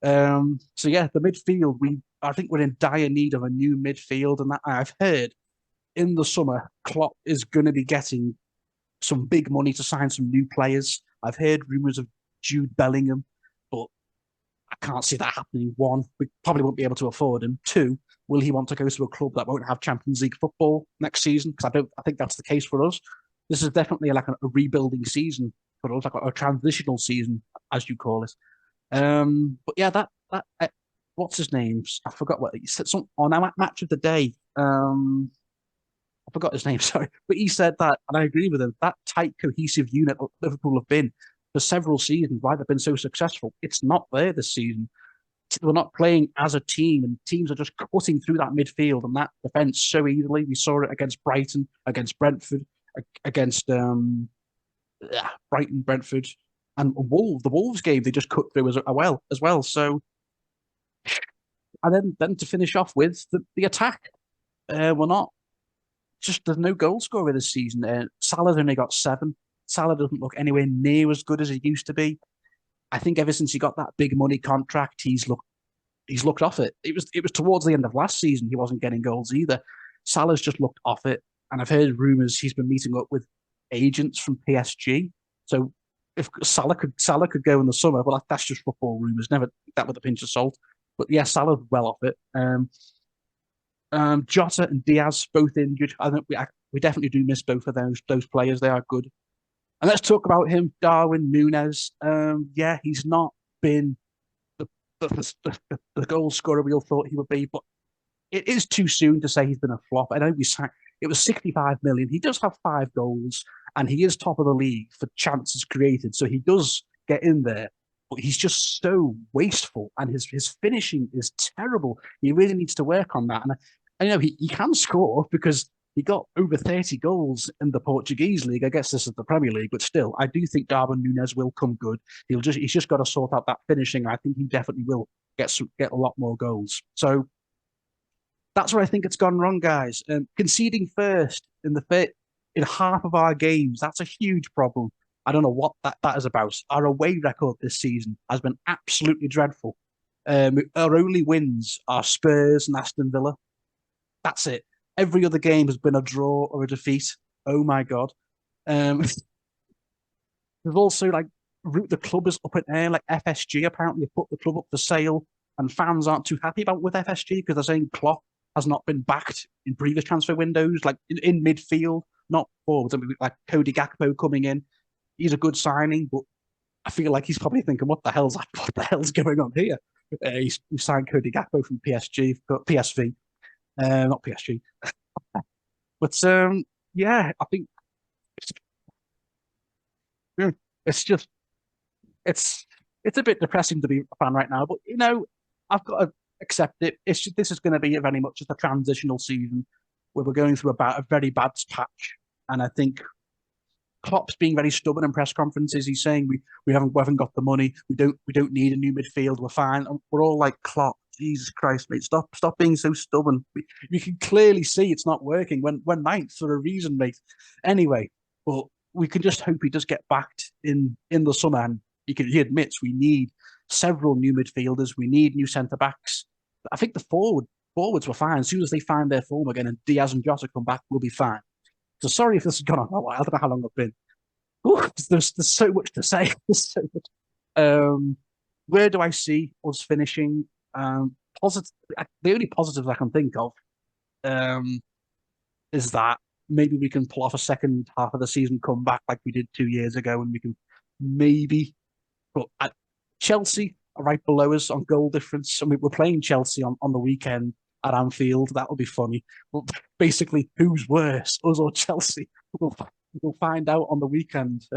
S1: So yeah, the midfield, I think we're in dire need of a new midfield, and that I've heard in the summer, Klopp is going to be getting some big money to sign some new players. I've heard rumours of Jude Bellingham, but I can't see that happening. 1, we probably won't be able to afford him. 2, will he want to go to a club that won't have Champions League football next season? Because I think that's the case for us. This is definitely like a rebuilding season for us, like a transitional season, as you call it. But yeah, that what's his name? I forgot what he said. On our match of the day. I forgot his name, sorry. But he said that, and I agree with him, that tight, cohesive unit that Liverpool have been for several seasons, why they've been so successful, it's not there this season. We're not playing as a team, and teams are just cutting through that midfield and that defence so easily. We saw it against Brighton, against Brentford, against Brighton, Brentford, and Wolves. The Wolves game, they just cut through as well. So, and then to finish off with the attack, we're not. There's no goal scorer this season. Salah's only got 7. Salah doesn't look anywhere near as good as he used to be. I think ever since he got that big money contract, he's looked off it. It was towards the end of last season he wasn't getting goals either. Salah's just looked off it, and I've heard rumours he's been meeting up with agents from PSG. So if Salah could go in the summer, well, that's just football rumours. Never take that with a pinch of salt. But yeah, Salah's well off it. Jota and Diaz both injured. I think we definitely do miss both of those players. They are good. And let's talk about him, Darwin Núñez. Yeah, he's not been the goal scorer we all thought he would be, but it is too soon to say he's been a flop. I know it was 65 million. He does have 5 goals, and he is top of the league for chances created, so he does get in there. But he's just so wasteful, and his finishing is terrible. He really needs to work on that. And I know he can score because he got over 30 goals in the Portuguese league. I guess this is the Premier League, but still, I do think Darwin Núñez will come good. He's just got to sort out that finishing. I think he definitely will get a lot more goals. So that's where I think it's gone wrong, guys. Conceding first in half of our games, that's a huge problem. I don't know what that is about. Our away record this season has been absolutely dreadful. Our only wins are Spurs and Aston Villa. That's it. Every other game has been a draw or a defeat. Oh my God. There's also the club is up in air. Like FSG apparently put the club up for sale, and fans aren't too happy with FSG because they're saying Klopp has not been backed in previous transfer windows, like in midfield, not forwards. I mean, like Cody Gakpo coming in. He's a good signing, but I feel like he's probably thinking, what the hell's going on here? He signed Cody Gakpo from PSV, not PSG. But yeah, I think it's just it's a bit depressing to be a fan right now. But I've got to accept it. This is going to be very much just a transitional season where we're going through about a very bad patch, and I think Klopp's being very stubborn in press conferences. He's saying we haven't got the money. We don't need a new midfield. We're fine. And we're all like, Klopp, Jesus Christ, mate, stop being so stubborn. We can clearly see it's not working. We're ninth for a reason, mate. Anyway, but we can just hope he does get backed in the summer. And he admits we need several new midfielders. We need new centre backs. I think the forwards were fine. As soon as they find their form again and Diaz and Jota come back, we'll be fine. So sorry if this has gone on a while. I don't know how long I've been. Ooh, there's so much to say. There's so much. Where do I see us finishing? Positive. The only positives I can think of is that maybe we can pull off a second half of the season comeback like we did 2 years ago, and we can maybe. But Chelsea are right below us on goal difference. I mean, we're playing Chelsea on the weekend at Anfield. That'll be funny. Well, basically, who's worse, us or Chelsea? We'll find out on the weekend.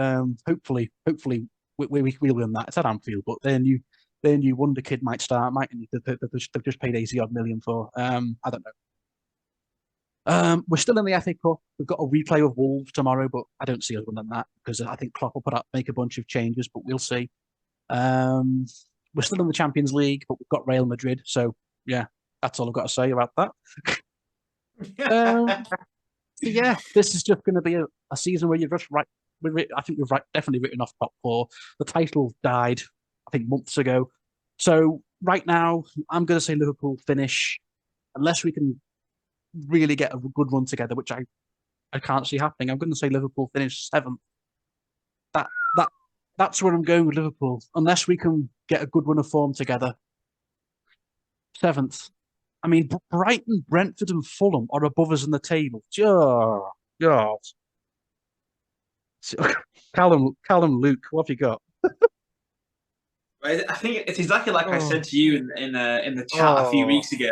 S1: Hopefully, we'll win that. It's at Anfield, but their new wonder kid might start, mightn't he? They've just paid 80 odd million for. I don't know. We're still in the FA Cup. We've got a replay of Wolves tomorrow, but I don't see us winning that because I think Klopp will make a bunch of changes, but we'll see. We're still in the Champions League, but we've got Real Madrid. So yeah, that's all I've got to say about that. So yeah, this is just going to be a season where you're just right. I think we've definitely written off top four. The title died, I think, months ago. So right now, I'm going to say Liverpool finish, unless we can really get a good run together, which I can't see happening. I'm going to say Liverpool finish 7th. That's where I'm going with Liverpool, unless we can get a good run of form together. 7th. I mean, Brighton, Brentford, and Fulham are above us in the table. Oh, God. Callum, Luke, what have you got?
S3: I think it's exactly like I said to you in the chat a few weeks ago.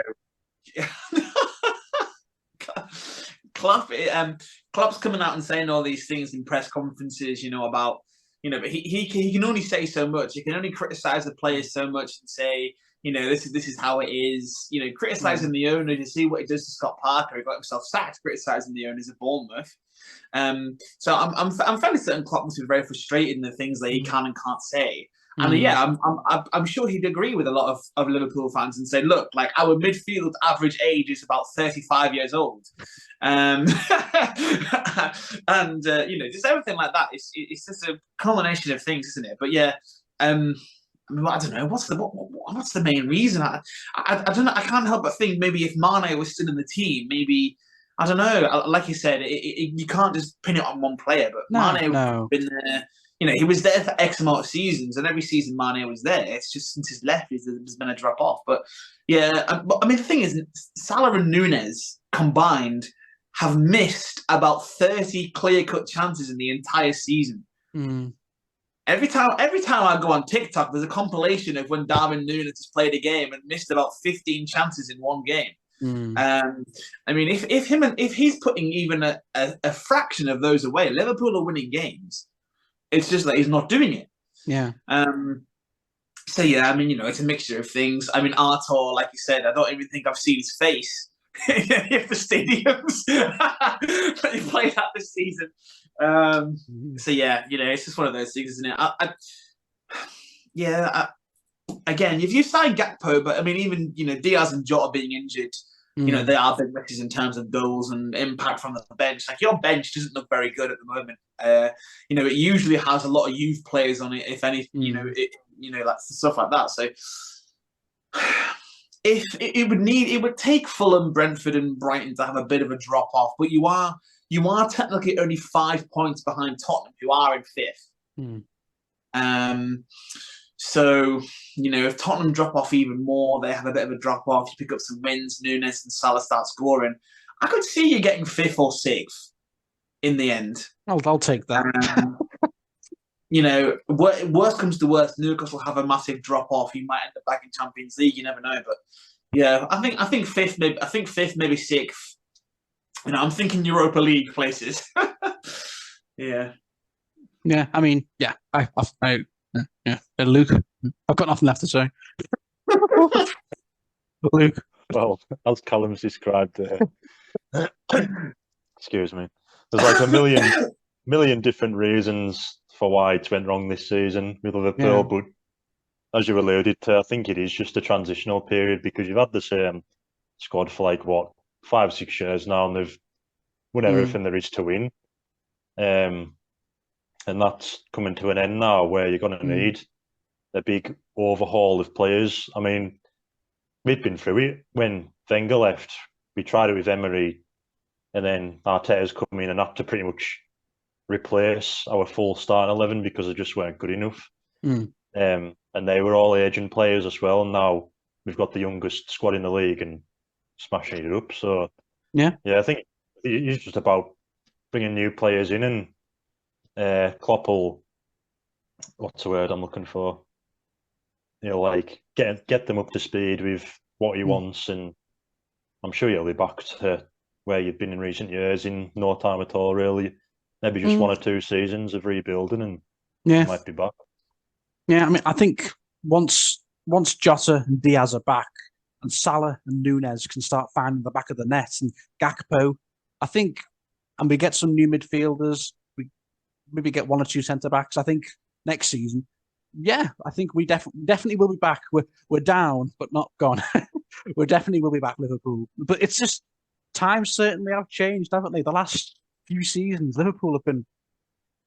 S3: Klopp's coming out and saying all these things in press conferences, about, but he can only say so much. He can only criticize the players so much and say, this is how it is. Criticizing the owner, to see what he does to Scott Parker. He got himself sacked criticizing the owners of Bournemouth. So I'm fairly certain Klopp must be very frustrated in the things that he can and can't say. And yeah, I'm sure he'd agree with a lot of Liverpool fans and say, look, like our midfield average age is about 35 years old, and just everything like that. It's just a culmination of things, isn't it? But yeah, I don't know what's the main reason. I don't know. I can't help but think maybe if Mane was still in the team, maybe. I don't know. Like you said, you can't just pin it on one player. But Mane has been there. He was there for X amount of seasons, and every season Mane was there. It's just since he's left, there's been a drop off. But yeah, I mean, the thing is, Salah and Núñez combined have missed about 30 clear-cut chances in the entire season. Every time I go on TikTok, there's a compilation of when Darwin Núñez has played a game and missed about 15 chances in one game. I mean, if he's putting even a fraction of those away, Liverpool are winning games. It's just that he's not doing it.
S1: Yeah.
S3: So yeah, I mean, it's a mixture of things. I mean, Artur, like you said, I don't even think I've seen his face in any of the stadiums that he played at this season. So yeah, it's just one of those things, isn't it? Again, if you sign Gakpo, but I mean, even Diaz and Jota being injured, they are big misses in terms of goals and impact from the bench. Like your bench doesn't look very good at the moment. It usually has a lot of youth players on it, if any. Like stuff like that. So if it would take Fulham, Brentford, and Brighton to have a bit of a drop off, but you are technically only 5 points behind Tottenham, who are in 5th. So, if Tottenham drop off even more, they have a bit of a drop off, you pick up some wins, Núñez and Salah start scoring. I could see you getting 5th or 6th in the end.
S1: I'll take that.
S3: worst comes to worst, Newcastle have a massive drop off. He might end up back in Champions League. You never know, but yeah, I think fifth, maybe sixth. I'm thinking Europa League places. Yeah.
S1: Yeah, I mean, yeah, yeah. Luke, I've got nothing left to say. Luke.
S4: Well, as Callum's described there, excuse me, there's like a million different reasons for why it's went wrong this season with Liverpool, but as you alluded to, I think it is just a transitional period because you've had the same squad for like, 5-6 years now, and they've won everything there is to win. And that's coming to an end now where you're going to need a big overhaul of players. I mean, we've been through it. When Wenger left, we tried it with Emery, and then Arteta's come in and had to pretty much replace our full starting 11 because they just weren't good enough. And they were all aging players as well. And now we've got the youngest squad in the league and smashing it up. So, yeah, I think it's just about bringing new players in, and Klopp will, what's the word I'm looking for? Like get them up to speed with what he wants, and I'm sure he'll be back to where you've been in recent years in no time at all, really. Maybe just 1 or 2 seasons of rebuilding, and he might be back.
S1: Yeah, I mean, I think once Jota and Diaz are back, and Salah and Nunez can start finding the back of the net, and Gakpo, I think, and we get some new midfielders, we maybe get 1 or 2 centre backs. I think next season, I think we definitely will be back. We're down, but not gone. We definitely will be back, Liverpool. But it's just times certainly have changed, haven't they? The last few seasons, Liverpool have been,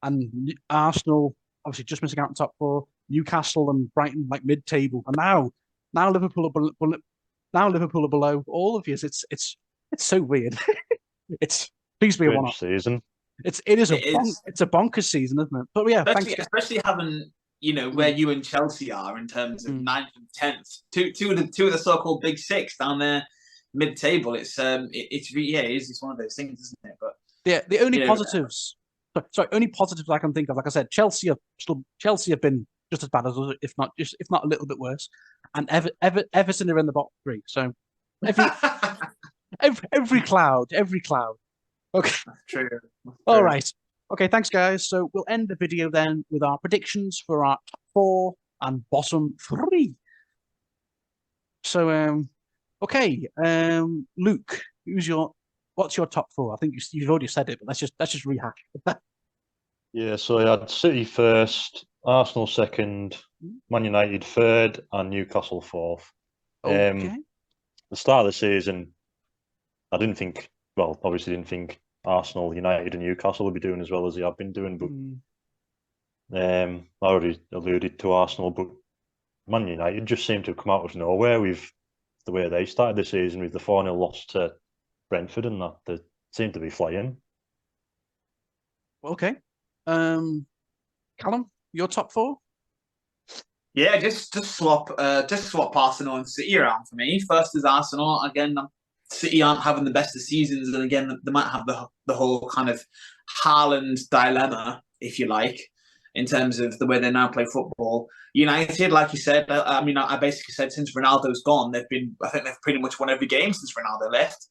S1: and Arsenal obviously just missing out on top 4. Newcastle and Brighton like mid-table, and now Liverpool are below all of you. It's so weird. It's please be a one-off
S4: season.
S1: It's a bonkers season, isn't it? But yeah,
S3: especially having where you and Chelsea are in terms of 9th and 10th, two of the so-called big 6 down there mid-table. It's one of those things, isn't it? But
S1: yeah, the only positives. Only positives I can think of. Like I said, Chelsea have been just as bad as us, if not a little bit worse. And Everton are in the bottom 3. So every cloud. Okay.
S3: That's true.
S1: All right. Okay, thanks, guys. So we'll end the video then with our predictions for our top 4 and bottom 3. So, Luke, what's your top 4? I think you've already said it, but let's just rehash.
S4: Yeah, so I had City first, Arsenal second, Man United third, and Newcastle fourth.
S1: Okay.
S4: The start of the season, I obviously didn't think Arsenal, United, and Newcastle would be doing as well as they have been doing, but I already alluded to Arsenal, but Man United just seemed to have come out of nowhere with the way they started the season with the 4-0 loss to Brentford, and that they seemed to be flying.
S1: Okay. Callum, your top 4?
S3: Yeah, just swap Arsenal and City around for me. First is Arsenal. Again, City aren't having the best of seasons, and again, they might have the whole kind of Haaland dilemma, if you like, in terms of the way they now play football. United, like you said, I basically said since Ronaldo's gone, I think they've pretty much won every game since Ronaldo left.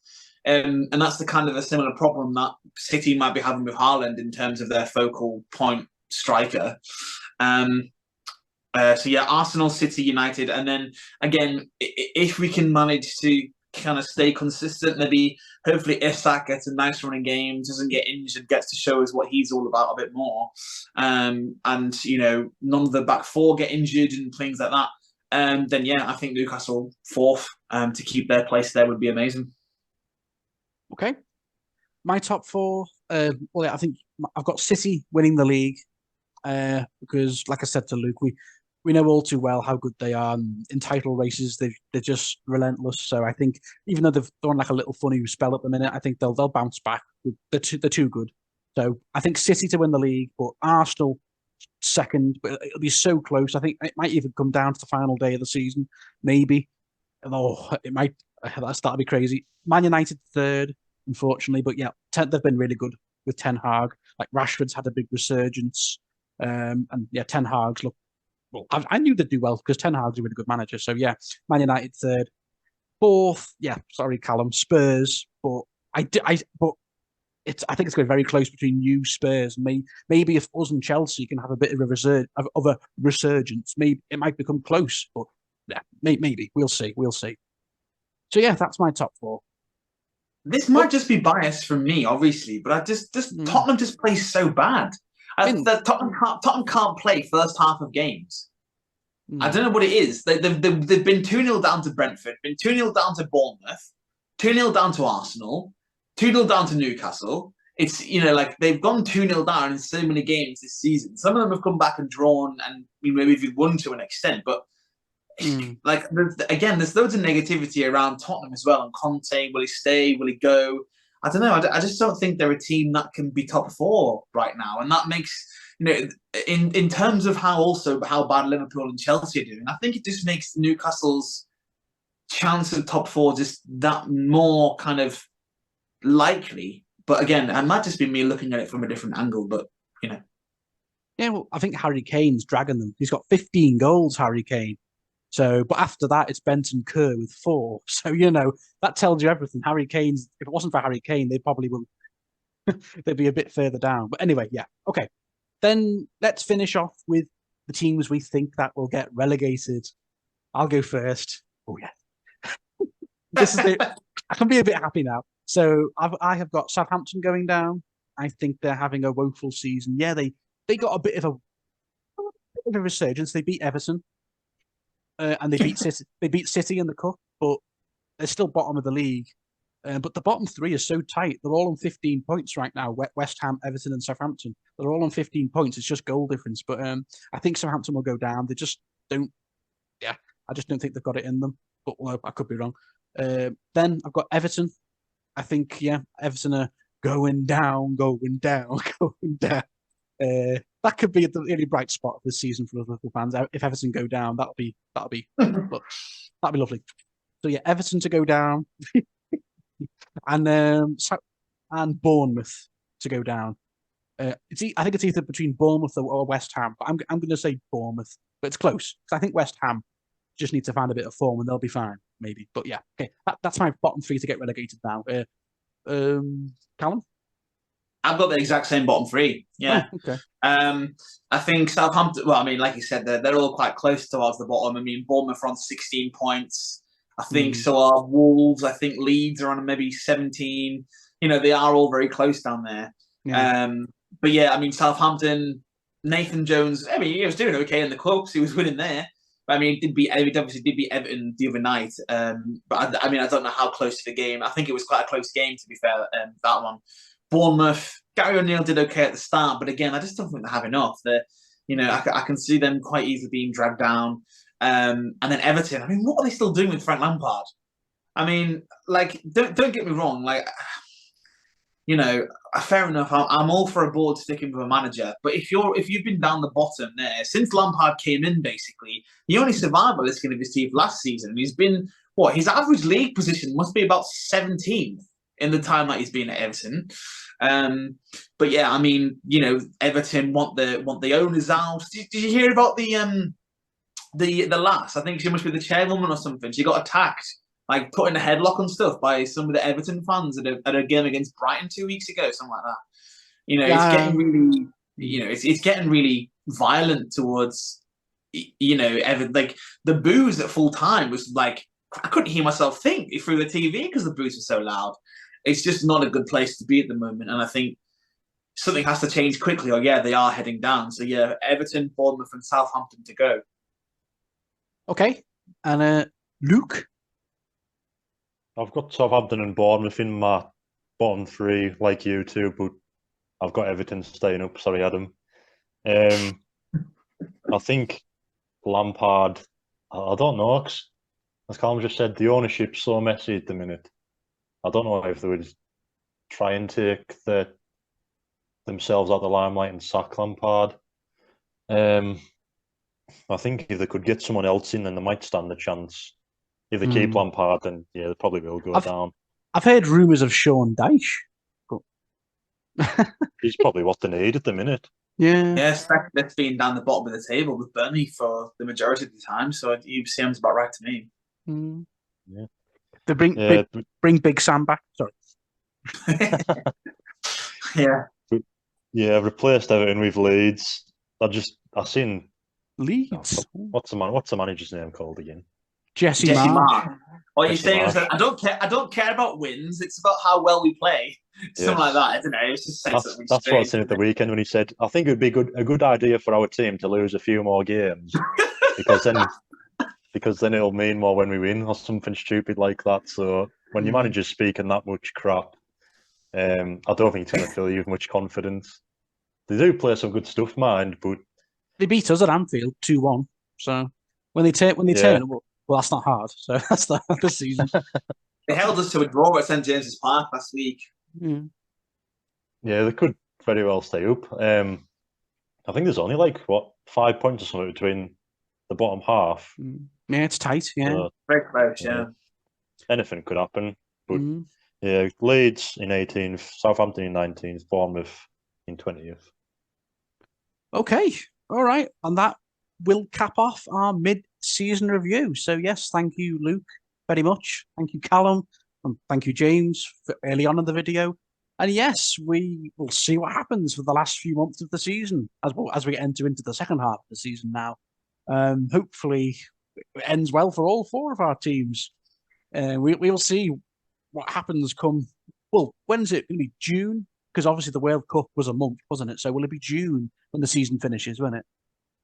S3: And that's the kind of a similar problem that City might be having with Haaland in terms of their focal point striker. Arsenal, City, United, and then again, if we can manage to kind of stay consistent, maybe hopefully Isak gets a nice running game, doesn't get injured, gets to show us what he's all about a bit more, and none of the back 4 get injured and things like that. Then I think Newcastle fourth to keep their place there would be amazing.
S1: Okay, my top 4. I think I've got City winning the league because, like I said to Luke, we know all too well how good they are in title races. They're just relentless. So I think even though they've done like a little funny spell at the minute, I think they'll bounce back. They're too good. So I think City to win the league, but Arsenal second. But it'll be so close. I think it might even come down to the final day of the season, maybe. It might. That'll be crazy. Man United third, unfortunately, but they've been really good with Ten Hag. Like Rashford's had a big resurgence. And yeah, Ten Hag's look. Well, I knew they'd do well because Ten Hag's a really good manager. So yeah, Man United third, fourth. Yeah, sorry, Callum. Spurs, but but I think it's going to be very close between you, Spurs. Maybe if us and Chelsea can have a bit of a resurgence, maybe it might become close. But yeah, maybe we'll see. We'll see. So yeah, that's my top four.
S3: This might just be bias from me, obviously, but Tottenham just plays so bad. Tottenham can't play first half of games. I don't know what it is. They've been 2-0 down to Brentford, been 2-0 down to Bournemouth, 2-0 down to Arsenal, 2-0 down to Newcastle. It's, like they've gone 2-0 down in so many games this season. Some of them have come back and drawn and maybe they've won to an extent, but there's loads of negativity around Tottenham as well. And Conte, will he stay? Will he go? I don't know. I just don't think they're a team that can be top four right now. And that makes, in terms of how bad Liverpool and Chelsea are doing, I think it just makes Newcastle's chance of top four just that more kind of likely. But again, it might just be me looking at it from a different angle, but,
S1: Yeah, well, I think Harry Kane's dragging them. He's got 15 goals, Harry Kane. So, but after that, it's Benton Kerr with 4. So, that tells you everything. Harry Kane's, if it wasn't for Harry Kane, they probably will, they'd be a bit further down. But anyway, yeah. Okay. Then let's finish off with the teams we think that will get relegated. I'll go first. Oh, yeah. This is it. I can be a bit happy now. So I have got Southampton going down. I think they're having a woeful season. Yeah, they got a bit of a resurgence. They beat Everton. And they beat City. They beat City in the cup, but they're still bottom of the league. But the bottom 3 are so tight; they're all on 15 points right now. West Ham, Everton, and Southampton. They're all on 15 points. It's just goal difference. But I think Southampton will go down. They just don't. Yeah, I just don't think they've got it in them. But I could be wrong. Then I've got Everton. I think Everton are going down, going down, going down. That could be the really bright spot of this season for Liverpool fans. If Everton go down, that'll be lovely. So yeah, Everton to go down, and Bournemouth to go down. I think it's either between Bournemouth or West Ham, but I'm going to say Bournemouth, but it's close because I think West Ham just need to find a bit of form and they'll be fine, maybe. But yeah, okay, that's my bottom 3 to get relegated now. Callum?
S3: I've got the exact same bottom 3. Yeah.
S1: Oh, okay.
S3: I think Southampton, well, I mean, like you said, they're all quite close towards the bottom. I mean, Bournemouth are on 16 points. I think so are Wolves. I think Leeds are on maybe 17. They are all very close down there.
S1: Yeah.
S3: But yeah, I mean, Southampton, Nathan Jones, I mean, he was doing okay in the clubs. He was winning there. But I mean, he obviously did beat Everton the other night. But I don't know how close to the game. I think it was quite a close game, to be fair, that one. Bournemouth, Gary O'Neill did okay at the start, but again, I just don't think they have enough. I can see them quite easily being dragged down. And then Everton, I mean, what are they still doing with Frank Lampard? I mean, don't get me wrong, fair enough. I'm all for a board sticking with a manager, but if you've been down the bottom there since Lampard came in, basically, the only survivor that's going to receive last season. He's been his average league position must be about 17th in the time that he's been at Everton. But yeah, I mean, Everton want the owners out. Did you hear about the lass? I think she must be the chairwoman or something. She got attacked, put in a headlock and stuff by some of the Everton fans at a game against Brighton 2 weeks ago, something like that. It's getting really, it's getting really violent towards, the boos at full time was I couldn't hear myself think through the TV because the boos were so loud. It's just not a good place to be at the moment. And I think something has to change quickly or, they are heading down. So, yeah, Everton, Bournemouth and Southampton to go.
S1: Okay. And Luke?
S4: I've got Southampton and Bournemouth in my bottom 3, like you two, but I've got Everton staying up. Sorry, Adam. I think Lampard, I don't know, 'cause as Callum just said, the ownership's so messy at the minute. I don't know if they would try and take themselves out of the limelight and sack Lampard. I think if they could get someone else in, then they might stand a chance. If they keep Lampard, then yeah, they probably will go down.
S1: I've heard rumours of Sean Dyche.
S4: He's probably what they need at the minute.
S1: Yeah.
S3: Yeah, Spectre being down the bottom of the table with Burnley for the majority of the time, so it seems about right to me.
S1: Mm.
S4: Yeah.
S1: They bring Big Sam back. Sorry.
S3: Yeah.
S4: Yeah, replaced Everton with Leeds. I seen
S1: Leeds.
S4: what's the manager's name called again?
S1: Jesse
S3: Jesse
S1: Marsh.
S3: Marsh. What you're
S4: Jesse
S3: saying is
S4: Marsh.
S3: that I don't care about wins. It's about how well we play. Something like
S4: Yes.
S3: that, isn't it? It's just saying something
S4: That's what I
S3: strange,
S4: seen at the
S3: isn't it?
S4: weekend when he said, "I think it would be a good idea for our team to lose a few more games because then it'll mean more when we win or something stupid like that." So when your manager's speaking that much crap, I don't think it's going to fill you with much confidence. They do play some good stuff, mind, but
S1: They beat us at Anfield 2-1. So when they turn, well, that's not hard. So that's the season.
S3: They held us to a draw at St James's Park last week.
S1: Mm.
S4: yeah, they could very well stay up. I think there's only 5 points or something between the bottom half.
S1: Yeah, it's tight. Yeah.
S4: So,
S3: Very close, yeah.
S4: anything could happen. But yeah, Leeds in 18th, Southampton in 19th, Bournemouth in 20th.
S1: Okay. All right. And that will cap off our mid-season review. So yes, thank you, Luke, very much. Thank you, Callum, and thank you, James, for early on in the video. And yes, we will see what happens for the last few months of the season as we enter into the second half of the season now. Hopefully, it ends well for all four of our teams. We'll see what happens come. Well, when's it going to be? June? Because obviously the World Cup was a month, wasn't it? So will it be June when the season finishes, won't it?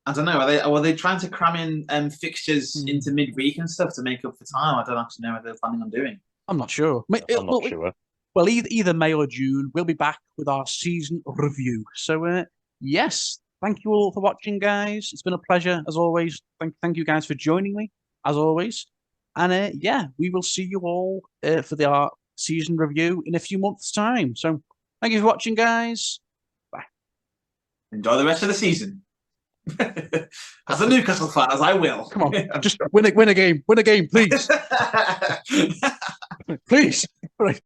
S3: I don't know. Are they trying to cram in fixtures into midweek and stuff to make up for time? I don't actually know what they're planning on doing.
S1: I'm not sure.
S4: I'm not sure.
S1: Well, either May or June, we'll be back with our season review. So, yes, thank you all for watching, guys. It's been a pleasure, as always. Thank you guys for joining me, as always. And, yeah, we will see you all for our season review in a few months' time. So, thank you for watching, guys. Bye.
S3: Enjoy the rest of the season. As a Newcastle fan, as I will.
S1: Come on, just win a game. Win a game, please. Please. All right.